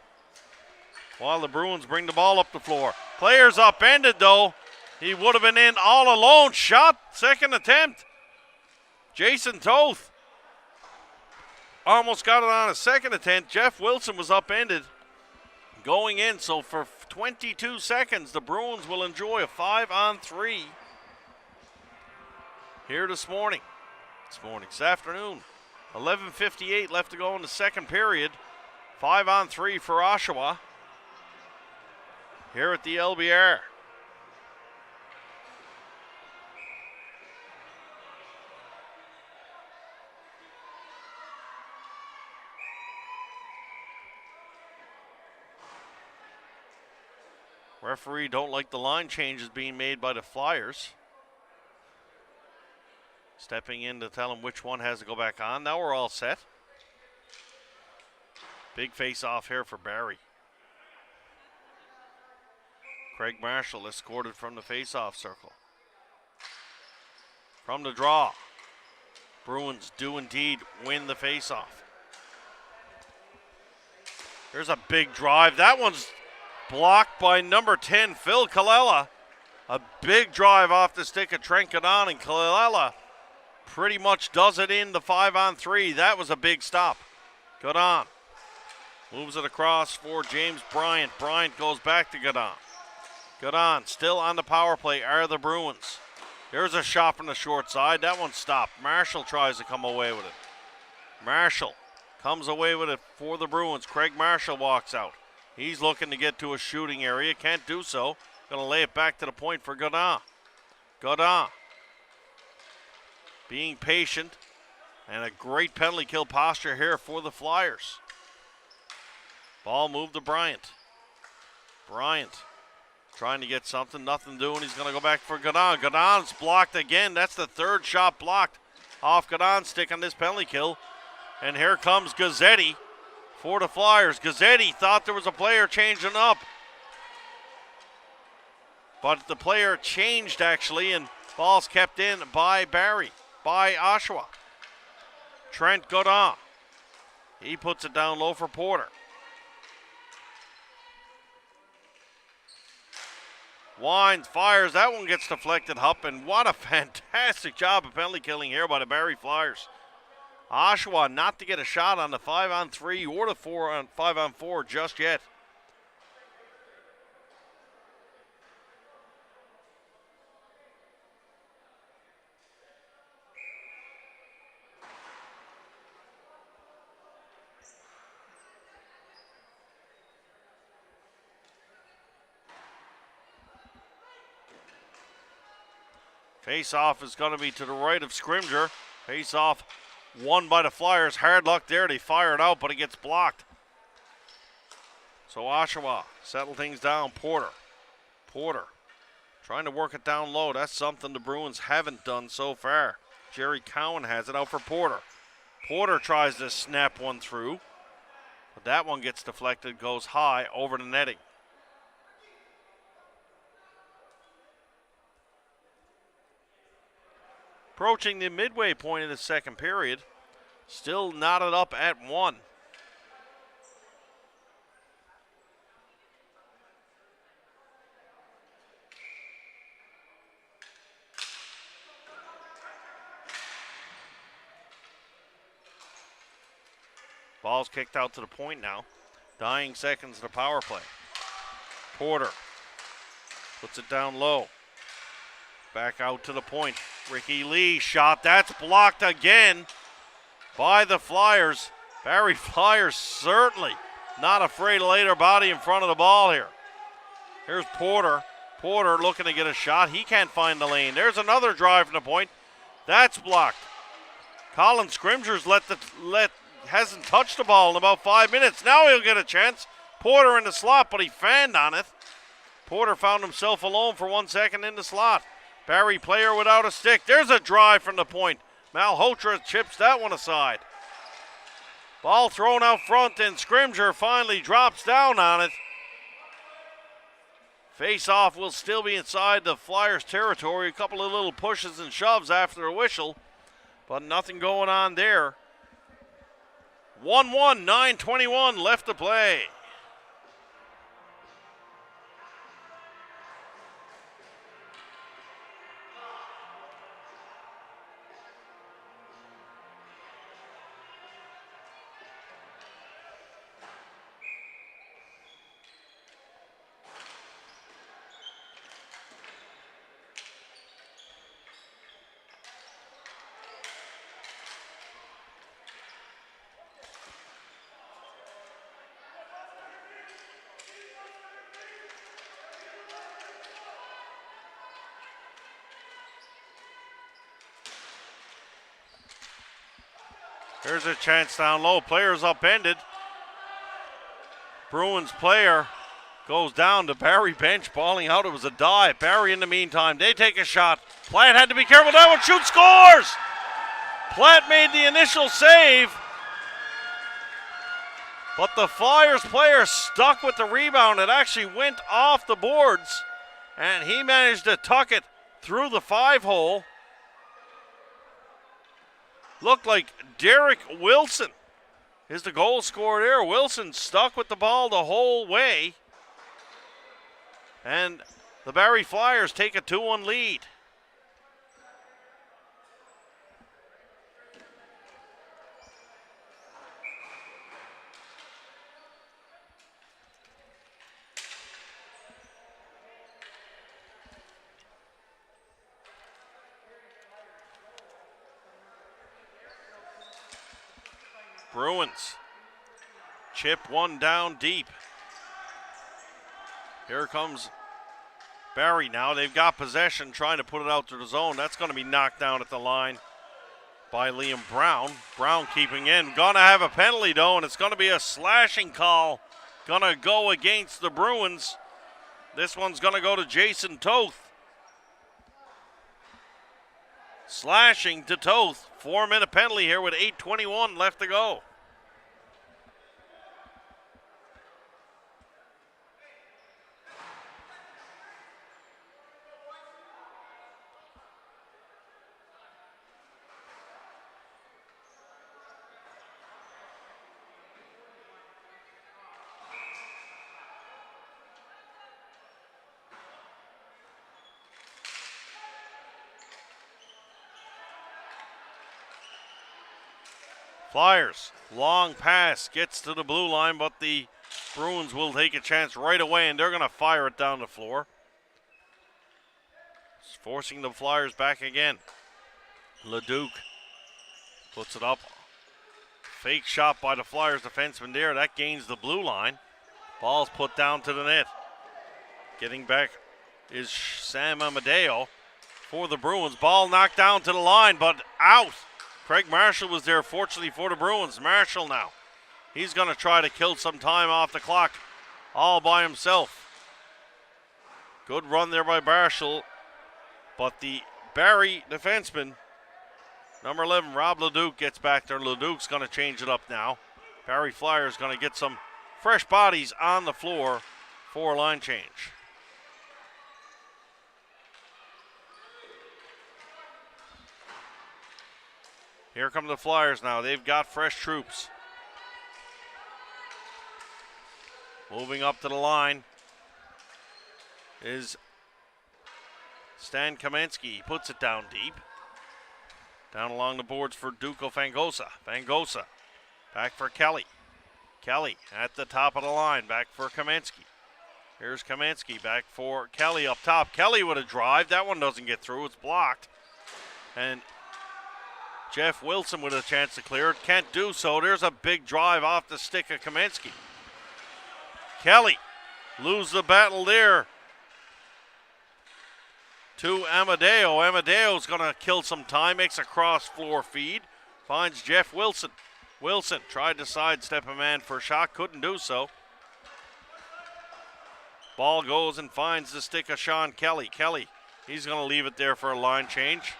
Speaker 1: while the Bruins bring the ball up the floor. Player's upended, though. He would have been in all alone. Shot, second attempt. Jason Toth almost got it on a second attempt. Jeff Wilson was upended going in. So for 22 seconds, the Bruins will enjoy a 5-on-3 here this afternoon. 11:58 left to go in the second period. 5-on-3 for Oshawa here at the LBR. Referee don't like the line changes being made by the Flyers. Stepping in to tell him which one has to go back on. Now we're all set. Big face-off here for Barrie. Craig Marshall escorted from the face-off circle. From the draw. Bruins do indeed win the face-off. There's a big drive. That one's blocked by number 10, Phil Kallela. A big drive off the stick of Trent Godon, and Kallela pretty much does it in the 5-on-3. That was a big stop. Godon moves it across for James Bryant. Bryant goes back to Godon. Godon still on the power play are the Bruins. There's a shot from the short side. That one stopped. Marshall tries to come away with it. Marshall comes away with it for the Bruins. Craig Marshall walks out. He's looking to get to a shooting area. Can't do so. Going to lay it back to the point for Godin. Godin being patient, and a great penalty kill posture here for the Flyers. Ball moved to Bryant. Bryant trying to get something. Nothing doing. He's going to go back for Godin. Godin's blocked again. That's the third shot blocked off Godin's stick on this penalty kill. And here comes Gazzetti for the Flyers. Gazzetti thought there was a player changing up, but the player changed actually, and ball's kept in by Barrie, by Oshawa. Trent Godin. He puts it down low for Porter. Wines, fires, that one gets deflected up, and what a fantastic job of penalty killing here by the Barrie Flyers. Oshawa not to get a shot on the 5-on-3 or the 5-on-4 just yet. Face-off is going to be to the right of Scrimger. Face-off won by the Flyers. Hard luck there. They fire it out, but it gets blocked. So Oshawa settle things down. Porter trying to work it down low. That's something the Bruins haven't done so far. Jerry Cowan has it out for Porter. Porter tries to snap one through, but that one gets deflected, goes high over the netting. Approaching the midway point of the second period, still knotted up at 1. Ball's kicked out to the point now. Dying seconds to power play. Porter puts it down low. Back out to the point. Ricky Lee shot. That's blocked again by the Flyers. Barrie Flyers certainly not afraid to lay their body in front of the ball here. Here's Porter. Porter looking to get a shot. He can't find the lane. There's another drive from the point. That's blocked. Colin Scrimger's hasn't touched the ball in about 5 minutes. Now he'll get a chance. Porter in the slot, but he fanned on it. Porter found himself alone for 1 second in the slot. Barrie player without a stick. There's a drive from the point. Malhotra chips that one aside. Ball thrown out front, and Scrimger finally drops down on it. Face-off will still be inside the Flyers' territory. A couple of little pushes and shoves after a whistle, but nothing going on there. 1-1, 9:21 left to play. Here's a chance down low. Player's upended. Bruins player goes down to Barrie bench, balling out. It was a dive. Barrie in the meantime, they take a shot. Platt had to be careful. That one shoots, scores! Platt made the initial save, but the Flyers player stuck with the rebound. It actually went off the boards, and he managed to tuck it through the 5-hole. Looked like Derek Wilson is the goal scorer there. Wilson stuck with the ball the whole way. And the Barrie Flyers take a 2-1 lead. Bruins chip one down deep. Here comes Barrie now. They've got possession, trying to put it out to the zone. That's going to be knocked down at the line by Liam Brown. Brown keeping in. Going to have a penalty, though, and it's going to be a slashing call. Going to go against the Bruins. This one's going to go to Jason Toth. Slashing to Toth. 4-minute penalty here with 8:21 left to go. Flyers, long pass, gets to the blue line, but the Bruins will take a chance right away, and they're going to fire it down the floor. It's forcing the Flyers back again. Leduc puts it up. Fake shot by the Flyers defenseman there. That gains the blue line. Ball's put down to the net. Getting back is Sam Amadeo. for the Bruins. Ball knocked down to the line, but out. Craig Marshall was there, fortunately, for the Bruins. Marshall now. He's going to try to kill some time off the clock all by himself. Good run there by Marshall, but the Barrie defenseman, number 11, Rob Leduc, gets back there. Leduc's going to change it up now. Barrie Flyers going to get some fresh bodies on the floor for a line change. Here come the Flyers now. They've got fresh troops. Moving up to the line is Stan Kamensky. He puts it down deep. Down along the boards for Duco Fangosa. Fangosa back for Kelly. Kelly at the top of the line, back for Kamensky. Here's Kamensky back for Kelly up top. Kelly with a drive. That one doesn't get through. It's blocked. And Jeff Wilson with a chance to clear it. Can't do so. There's a big drive off the stick of Kamensky. Kelly lose the battle there to Amadeo. Amadeo's going to kill some time. Makes a cross floor feed. Finds Jeff Wilson. Wilson tried to sidestep a man for a shot. Couldn't do so. Ball goes and finds the stick of Sean Kelly. Kelly, he's going to leave it there for a line change.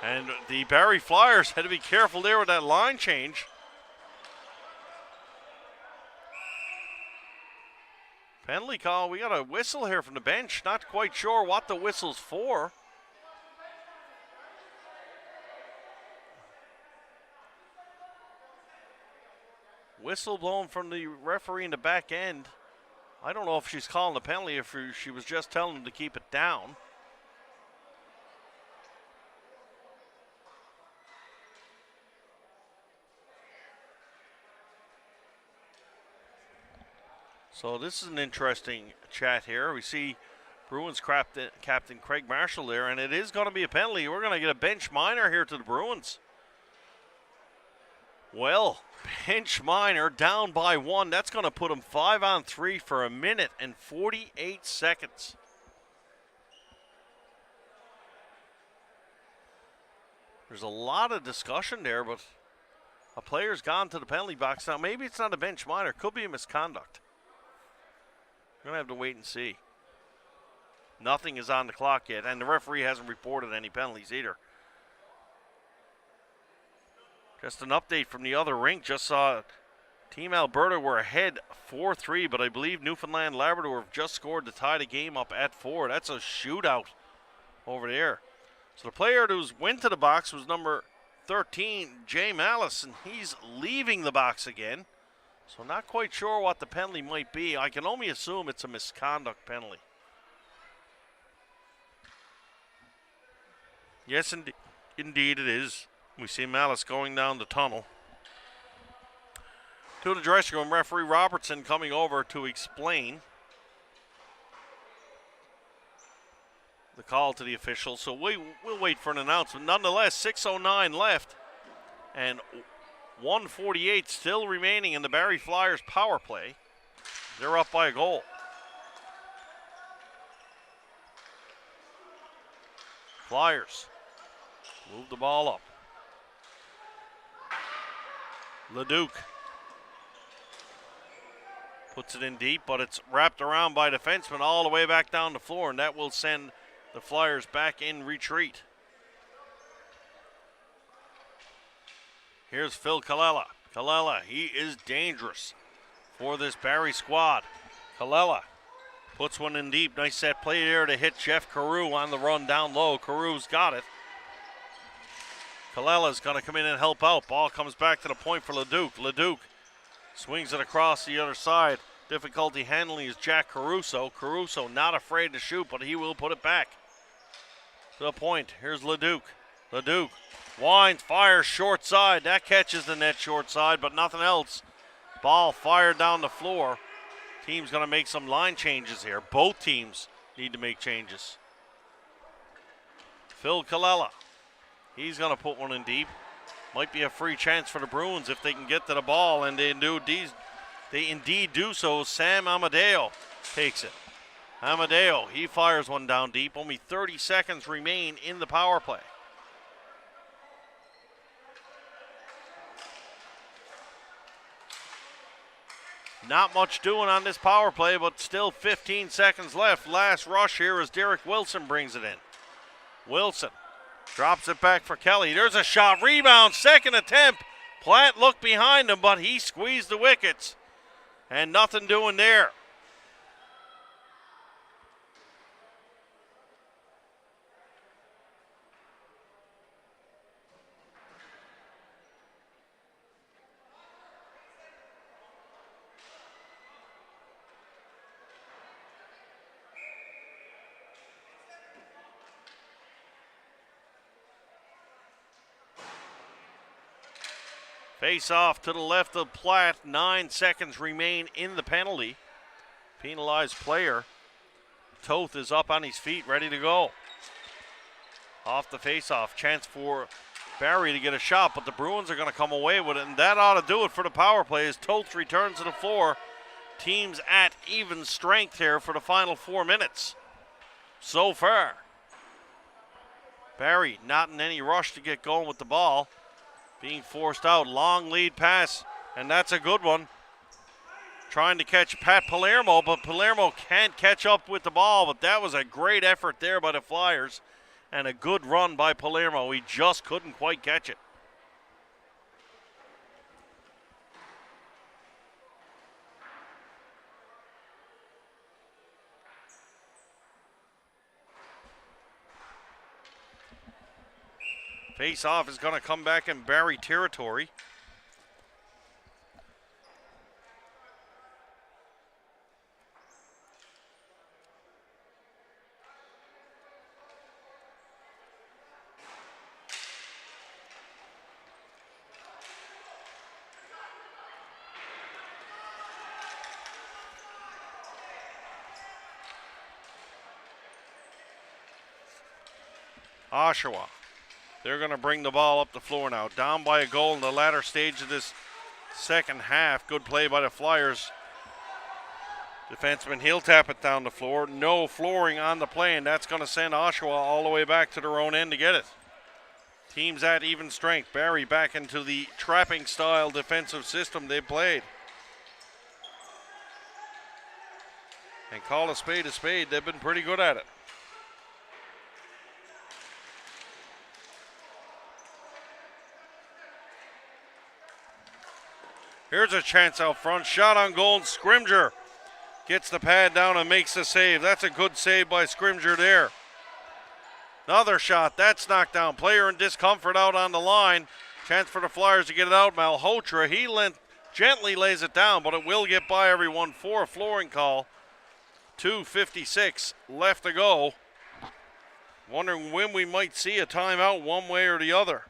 Speaker 1: And the Barrie Flyers had to be careful there with that line change. Penalty call. We got a whistle here from the bench. Not quite sure what the whistle's for. Whistle blown from the referee in the back end. I don't know if she's calling the penalty or if she was just telling him to keep it down. So this is an interesting chat here. We see Bruins captain Craig Marshall there, and it is going to be a penalty. We're going to get a bench minor here to the Bruins. Well, bench minor down by 1. That's going to put them 5-on-3 for a minute and 48 seconds. There's a lot of discussion there, but a player's gone to the penalty box. Now, maybe it's not a bench minor. Could be a misconduct. We're going to have to wait and see. Nothing is on the clock yet, and the referee hasn't reported any penalties either. Just an update from the other rink. Just saw Team Alberta were ahead 4-3, but I believe Newfoundland Labrador have just scored to tie the game up at 4. That's a shootout over there. So the player who went to the box was number 13, Jay Malice, and he's leaving the box again. So not quite sure what the penalty might be. I can only assume it's a misconduct penalty. Yes, indeed it is. We see Malice going down the tunnel. To the dressing room, referee Robertson coming over to explain the call to the officials. So we'll wait for an announcement. Nonetheless, 6:09 left and 1:48 still remaining in the Barrie Flyers power play. They're up by a goal. Flyers move the ball up. Leduc puts it in deep, but it's wrapped around by defensemen all the way back down the floor, and that will send the Flyers back in retreat. Here's Phil Kallela. Kallela, he is dangerous for this Barrie squad. Kallela puts one in deep. Nice set play there to hit Jeff Carew on the run down low. Carew's got it. Kalella's going to come in and help out. Ball comes back to the point for Leduc. Leduc swings it across the other side. Difficulty handling is Jack Caruso. Caruso not afraid to shoot, but he will put it back to the point. Here's Leduc. Leduc winds, fires short side. That catches the net short side, but nothing else. Ball fired down the floor. Team's going to make some line changes here. Both teams need to make changes. Phil Kalella. He's going to put one in deep. Might be a free chance for the Bruins if they can get to the ball, and they indeed do so. Sam Amadeo takes it. Amadeo, he fires one down deep. Only 30 seconds remain in the power play. Not much doing on this power play, but still 15 seconds left. Last rush here as Derek Wilson brings it in. Wilson drops it back for Kelly. There's a shot, rebound, second attempt. Platt looked behind him, but he squeezed the wickets. And nothing doing there. Face off to the left of Platt. 9 seconds remain in the penalty. Penalized player. Toth is up on his feet, ready to go. Off the face-off. Chance for Barrie to get a shot, but the Bruins are going to come away with it, and that ought to do it for the power play as Toth returns to the floor. Teams at even strength here for the final 4 minutes so far. Barrie not in any rush to get going with the ball. Being forced out, long lead pass, and that's a good one. Trying to catch Pat Palermo, but Palermo can't catch up with the ball, but that was a great effort there by the Flyers, and a good run by Palermo. He just couldn't quite catch it. Face-off is going to come back in Barrie territory. Oshawa. They're going to bring the ball up the floor now. Down by a goal in the latter stage of this second half. Good play by the Flyers. Defenseman, he'll tap it down the floor. No flooring on the play, and that's going to send Oshawa all the way back to their own end to get it. Teams at even strength. Barrie back into the trapping style defensive system they played. And call a spade, they've been pretty good at it. Here's a chance out front. Shot on goal. Scrimger gets the pad down and makes the save. That's a good save by Scrimger there. Another shot. That's knocked down. Player in discomfort out on the line. Chance for the Flyers to get it out. Malhotra, he gently lays it down, but it will get by everyone for a flooring call. 2:56 left to go. Wondering when we might see a timeout one way or the other.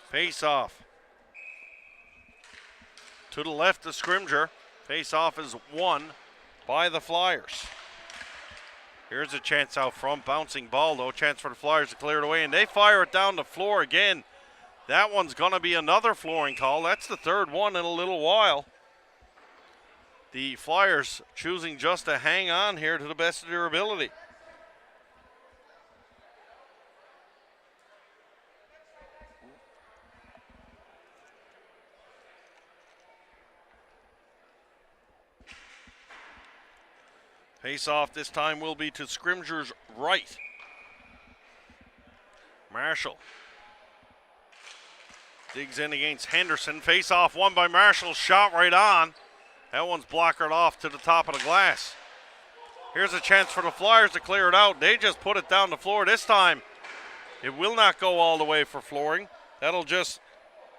Speaker 1: Face off. To the left of Scrimger. Face off is won by the Flyers. Here's a chance out front. Bouncing ball though. Chance for the Flyers to clear it away. And they fire it down the floor again. That one's going to be another flooring call. That's the third one in a little while. The Flyers choosing just to hang on here to the best of their ability. Face-off this time will be to Scrimger's right. Marshall digs in against Henderson. Face-off won by Marshall. Shot right on. That one's blockered off to the top of the glass. Here's a chance for the Flyers to clear it out. They just put it down the floor. This time, it will not go all the way for flooring. That'll just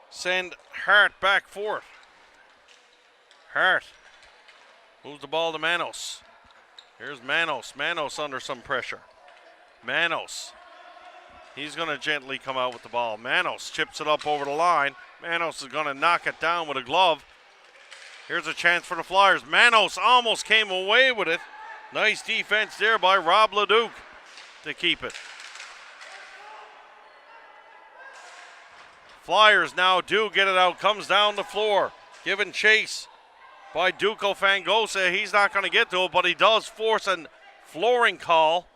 Speaker 1: send Hart back for it. Hart moves the ball to Manos. Here's Manos. Manos under some pressure. Manos. He's going to gently come out with the ball. Manos chips it up over the line. Manos is going to knock it down with a glove. Here's a chance for the Flyers. Manos almost came away with it. Nice defense there by Rob Leduc to keep it. Flyers now do get it out. Comes down the floor. Given chase by Duco Fangosa. He's not going to get to it, but he does force a flooring call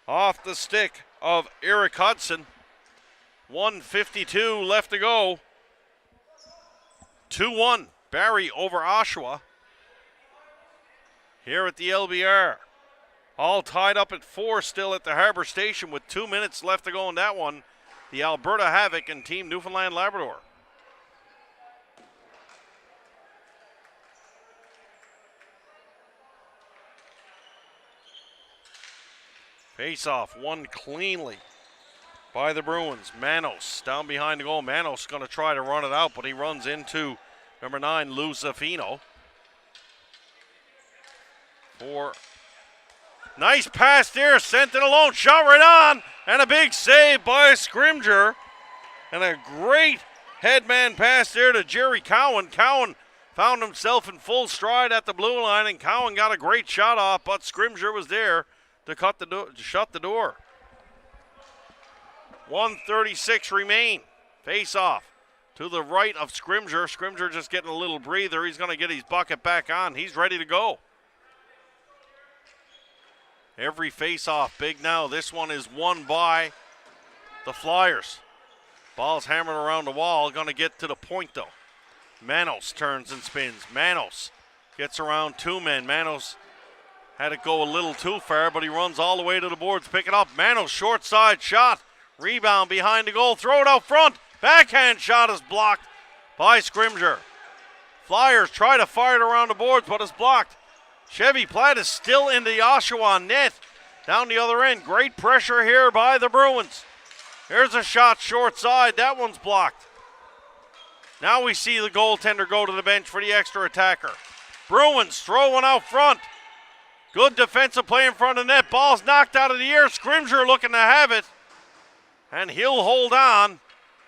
Speaker 1: off the stick of Eric Hudson. 1:52 left to go. 2-1. Barrie over Oshawa here at the LBR. All tied up at 4 still at the Harbor Station with 2 minutes left to go in that one. The Alberta Havoc and Team Newfoundland Labrador. Face-off won cleanly by the Bruins. Manos down behind the goal. Manos going to try to run it out, but he runs into number 9, Lou Zaffino. Nice pass there, sent it alone, shot right on, and a big save by Scrimger. And a great headman pass there to Jerry Cowan. Cowan found himself in full stride at the blue line, and Cowan got a great shot off, but Scrimger was there to shut the door. 1:36 remain. Face off to the right of Scrimger. Scrimger just getting a little breather. He's going to get his bucket back on. He's ready to go. Every face-off big now. This one is won by the Flyers. Ball's hammered around the wall. Going to get to the point, though. Manos turns and spins. Manos gets around 2 men. Manos had it go a little too far, but he runs all the way to the boards. Pick it up. Manos, short side shot. Rebound behind the goal. Throw it out front. Backhand shot is blocked by Scrimger. Flyers try to fire it around the boards, but it's blocked. Chevy Platt is still in the Oshawa net. Down the other end. Great pressure here by the Bruins. Here's a shot short side. That one's blocked. Now we see the goaltender go to the bench for the extra attacker. Bruins throw one out front. Good defensive play in front of the net. Ball's knocked out of the air. Scrimger looking to have it. And he'll hold on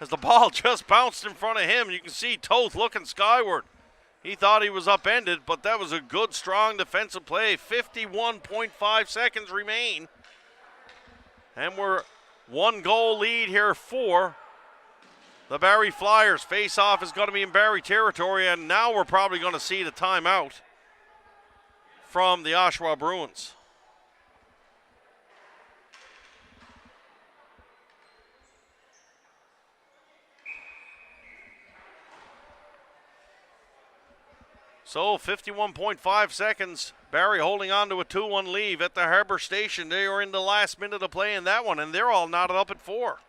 Speaker 1: as the ball just bounced in front of him. You can see Toth looking skyward. He thought he was upended, but that was a good, strong defensive play. 51.5 seconds remain. And we're 1 goal lead here for the Barrie Flyers. Face-off is going to be in Barrie territory, and now we're probably going to see the timeout from the Oshawa Bruins. So 51.5 seconds. Barrie holding on to a 2-1 lead at the Harbor Station. They are in the last minute of play in that one, and they're all knotted up at 4.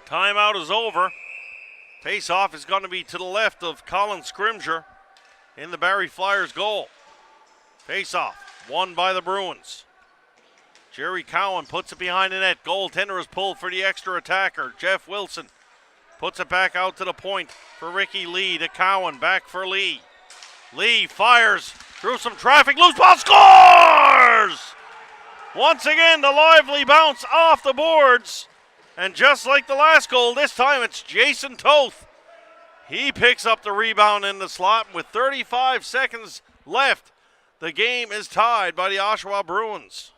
Speaker 1: Timeout is over. Face-off is going to be to the left of Colin Scrimger in the Barrie Flyers goal. Face-off won by the Bruins. Jerry Cowan puts it behind the net. Goaltender is pulled for the extra attacker. Jeff Wilson puts it back out to the point for Ricky Lee to Cowan. Back for Lee. Lee fires through some traffic. Loose ball, scores! Once again, the lively bounce off the boards. And just like the last goal, this time it's Jason Toth. He picks up the rebound in the slot with 35 seconds left. The game is tied by the Oshawa Bruins.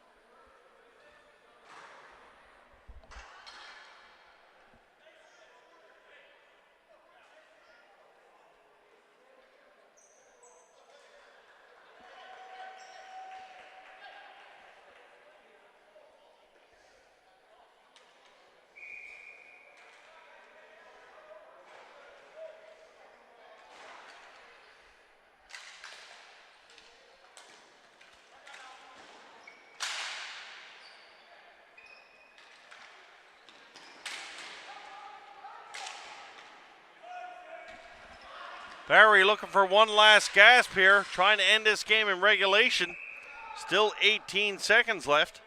Speaker 1: Barrie looking for one last gasp here, trying to end this game in regulation. Still 18 seconds left.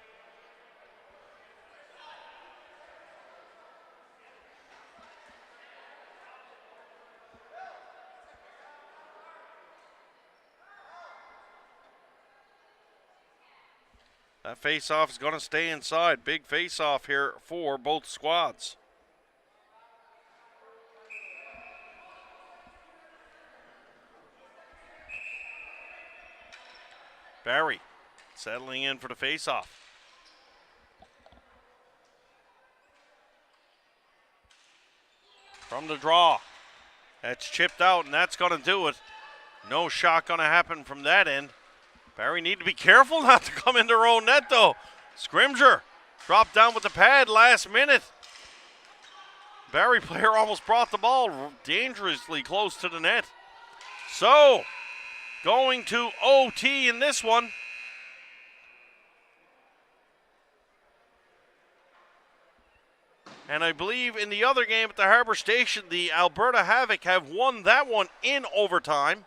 Speaker 1: That face-off is going to stay inside. Big face-off here for both squads. Barrie settling in for the face-off. From the draw. That's chipped out, and that's going to do it. No shot going to happen from that end. Barrie need to be careful not to come in their own net, though. Scrimger dropped down with the pad last minute. Barrie player almost brought the ball dangerously close to the net. So, going to OT in this one. And I believe in the other game at the Harbor Station, the Alberta Havoc have won that one in overtime.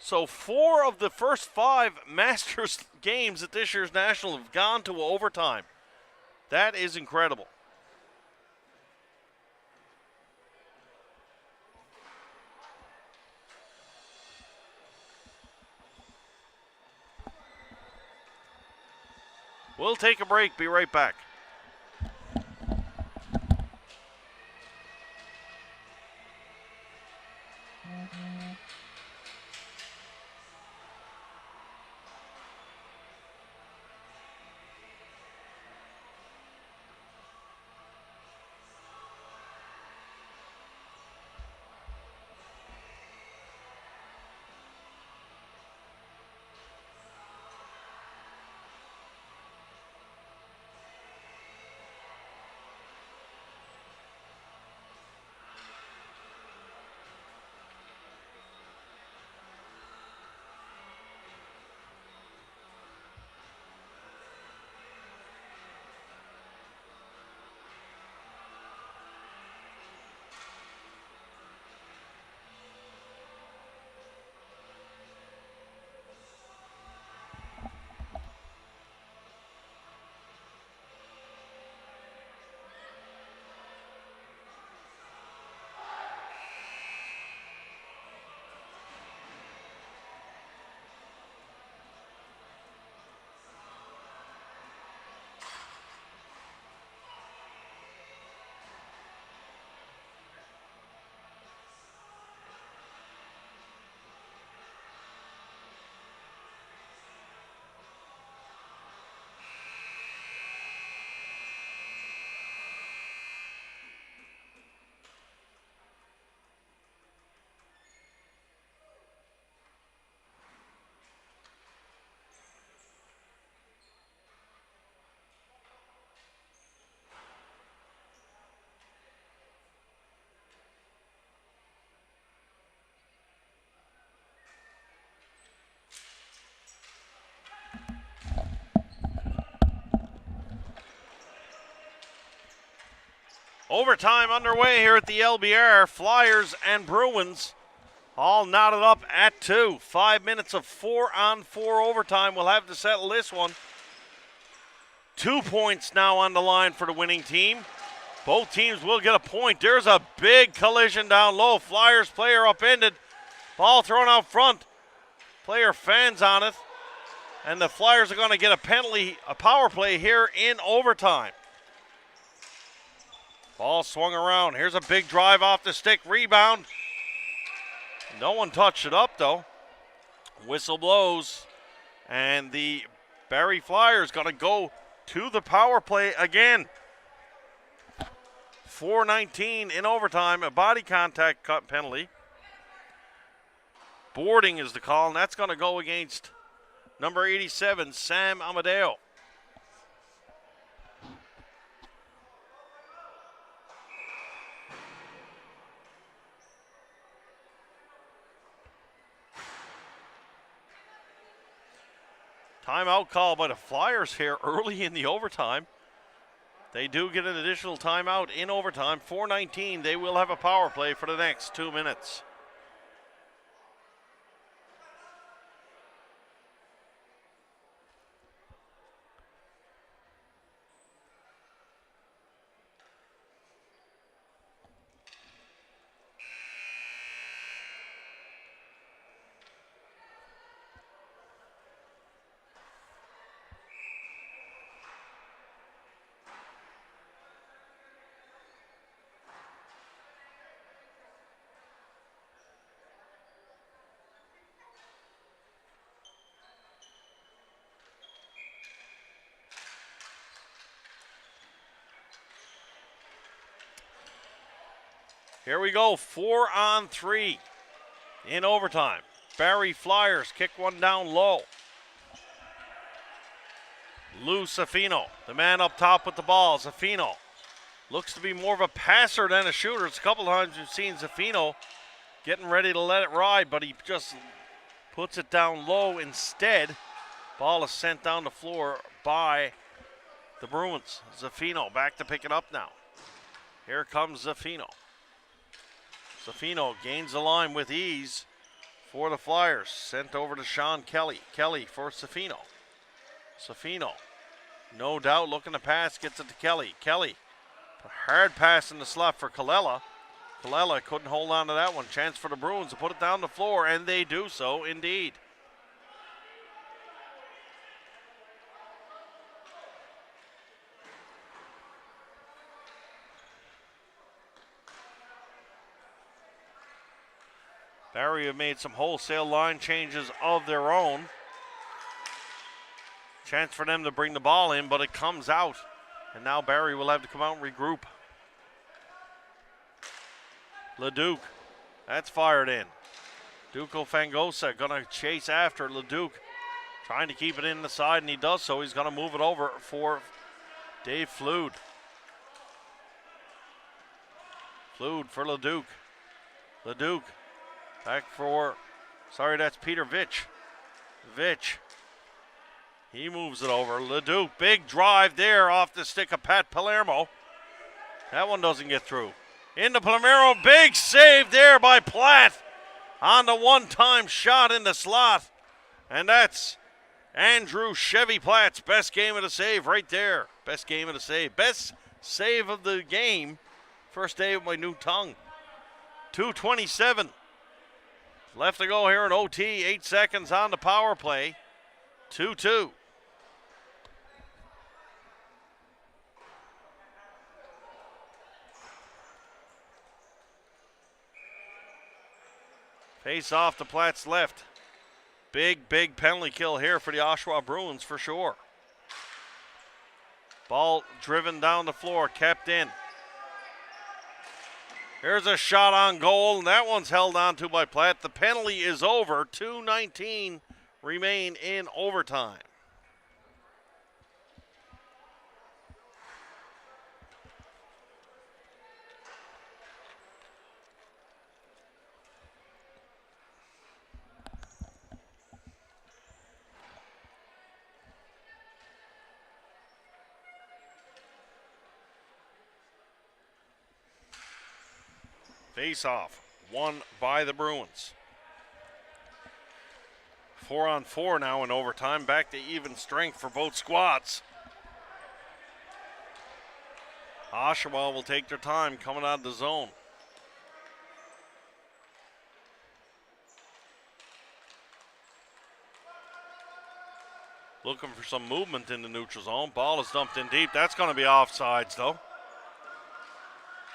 Speaker 1: So 4 of the first 5 Masters games at this year's National have gone to overtime. That is incredible. We'll take a break, be right back. Overtime underway here at the LBR. Flyers and Bruins all knotted up at 2. 5 minutes of 4-on-4 overtime. We'll have to settle this one. 2 points now on the line for the winning team. Both teams will get a point. There's a big collision down low. Flyers player upended. Ball thrown out front. Player fans on it. And the Flyers are going to get a penalty, a power play here in overtime. Ball swung around. Here's a big drive off the stick. Rebound. No one touched it up, though. Whistle blows. And the Barrie Flyers going to go to the power play again. 4:19 in overtime. A body contact cut penalty. Boarding is the call, and that's going to go against number 87, Sam Amadeo. Timeout call by the Flyers here early in the overtime. They do get an additional timeout in overtime. 4:19, they will have a power play for the next 2 minutes. Here we go, 4-on-3 in overtime. Barrie Flyers kick one down low. Lou Safino, the man up top with the ball. Safino looks to be more of a passer than a shooter. It's a couple times we've seen Safino getting ready to let it ride, but he just puts it down low instead. Ball is sent down the floor by the Bruins. Safino back to pick it up now. Here comes Safino. Safino gains the line with ease for the Flyers. Sent over to Sean Kelly. Kelly for Safino. Safino, no doubt looking to pass, gets it to Kelly. Kelly, a hard pass in the slot for Kallela. Kallela couldn't hold on to that one. Chance for the Bruins to put it down the floor, and they do so indeed. Barrie have made some wholesale line changes of their own. Chance for them to bring the ball in, but it comes out. And now Barrie will have to come out and regroup. Leduc, that's fired in. Duco Fangosa gonna chase after Leduc, trying to keep it in the side, and he does so. He's gonna move it over for Dave Flood. Flood for Leduc. Leduc back for, that's Peter Vitch. Vitch, he moves it over. Leduc, big drive there off the stick of Pat Palermo. That one doesn't get through. Into Palermo, big save there by Platt on the one-time shot in the slot. And that's Andrew Chevy Platt's best game of the save right there. Best game of the save. Best save of the game. First day of my new tongue. 2:27 left to go here in OT. 8 seconds on the power play. 2-2. Face off to Platt's left. Big penalty kill here for the Oshawa Bruins for sure. Ball driven down the floor, kept in. Here's a shot on goal, and that one's held on to by Platt. The penalty is over. 2:19 remain in overtime. Face-off, won by the Bruins. 4-on-4 now in overtime, back to even strength for both squads. Oshawa will take their time coming out of the zone. Looking for some movement in the neutral zone. Ball is dumped in deep. That's going to be offsides though.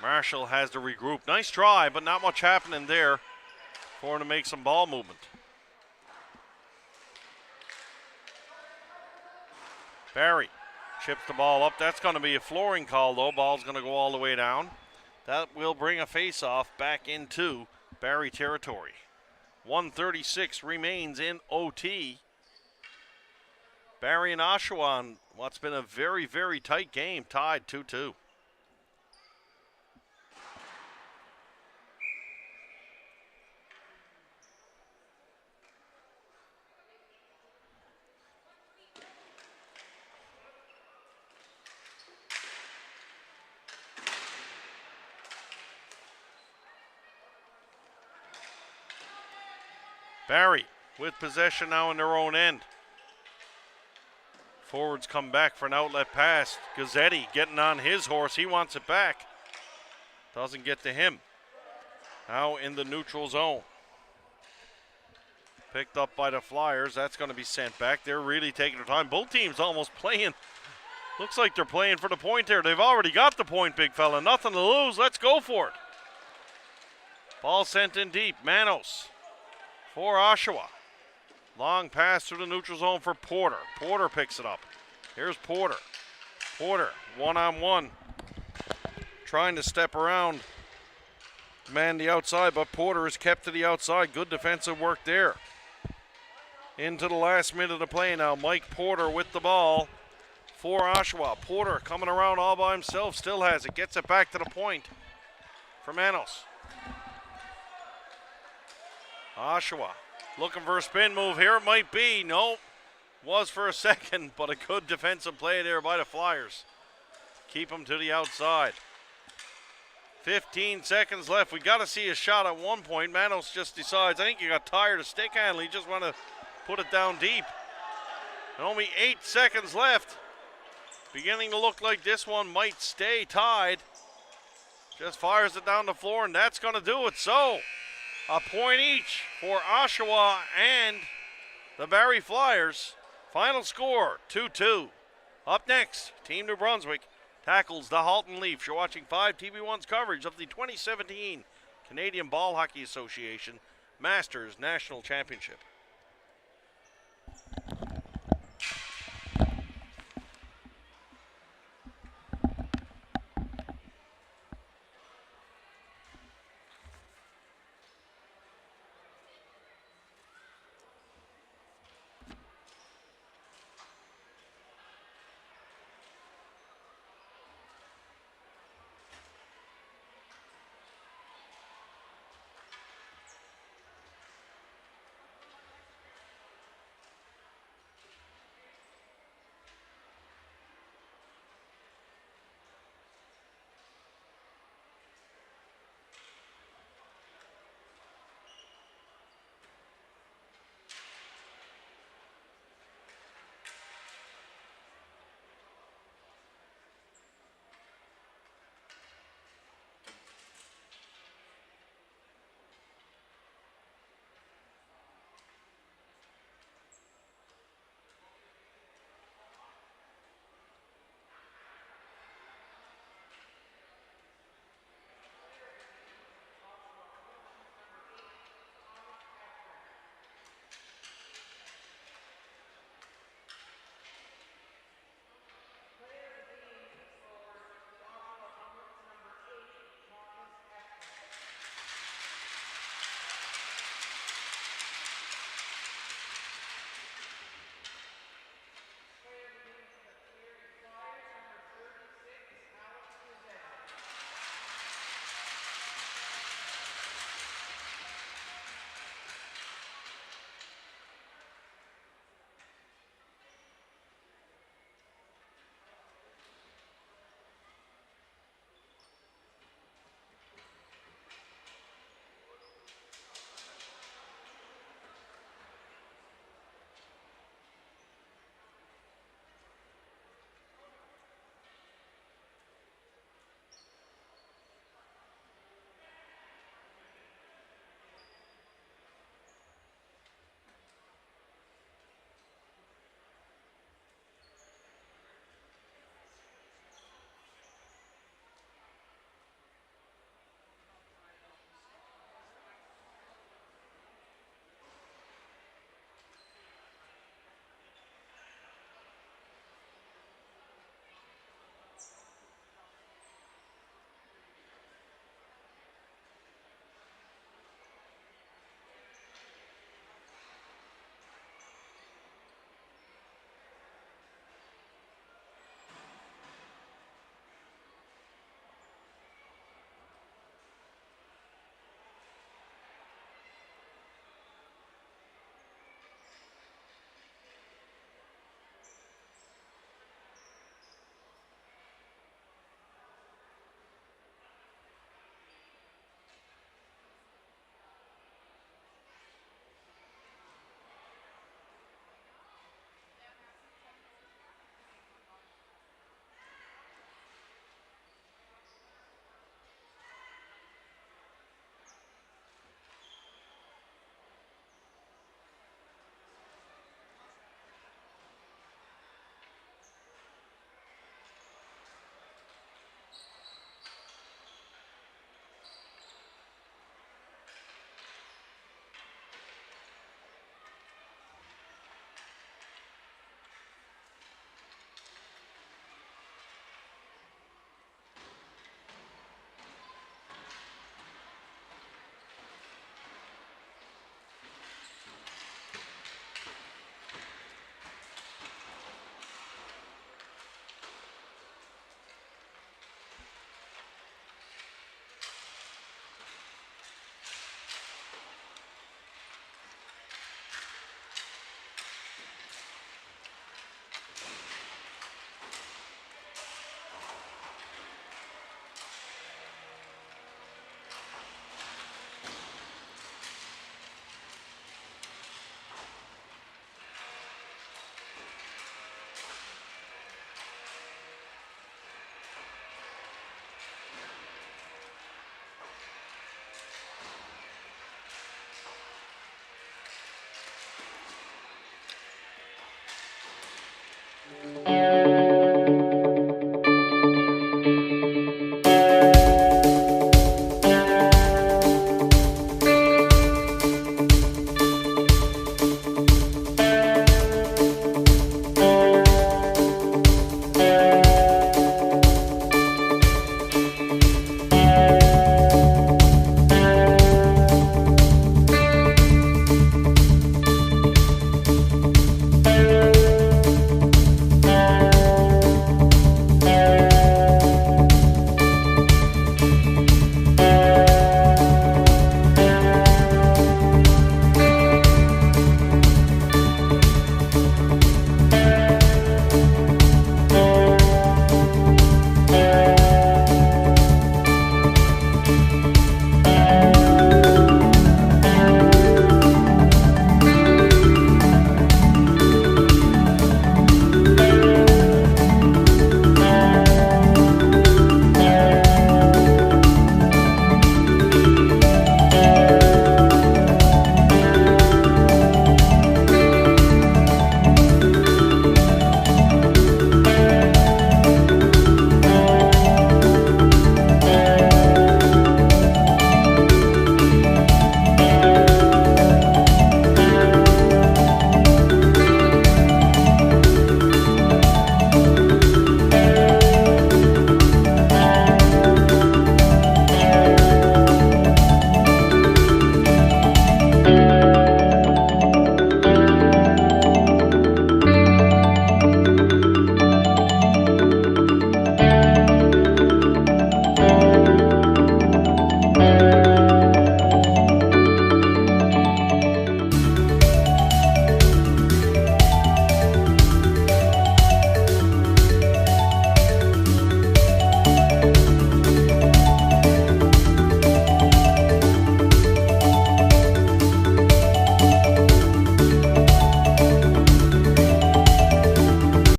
Speaker 1: Marshall has to regroup. Nice try, but not much happening there for him to make some ball movement. Barrie chips the ball up. That's going to be a flooring call, though. Ball's going to go all the way down. That will bring a face-off back into Barrie territory. 1:36 remains in OT. Barrie and Oshawa on what's been a very, very tight game, tied 2-2. Barrie with possession now in their own end. Forwards come back for an outlet pass. Gazzetti getting on his horse. He wants it back. Doesn't get to him. Now in the neutral zone. Picked up by the Flyers. That's going to be sent back. They're really taking their time. Both teams almost playing. Looks like they're playing for the point there. They've already got the point, big fella. Nothing to lose. Let's go for it. Ball sent in deep. Manos for Oshawa. Long pass through the neutral zone for Porter. Porter picks it up. Here's Porter. Porter, one-on-one. Trying to step around man the outside, but Porter is kept to the outside. Good defensive work there. Into the last minute of play now. Mike Porter with the ball for Oshawa. Porter coming around all by himself, still has it. Gets it back to the point for Manos. Oshawa looking for a spin move here. It might be. Nope. Was for a second, but a good defensive play there by the Flyers. Keep them to the outside. 15 seconds left. We got to see a shot at one point. Manos just decides, I think he got tired of stick handling. He just want to put it down deep. And only 8 seconds left. Beginning to look like this one might stay tied. Just fires it down the floor, and that's going to do it. So, a point each for Oshawa and the Barrie Flyers. Final score, 2-2. Up next, Team New Brunswick tackles the Halton Leafs. You're watching 5TV1's coverage of the 2017 Canadian Ball Hockey Association Masters National Championship.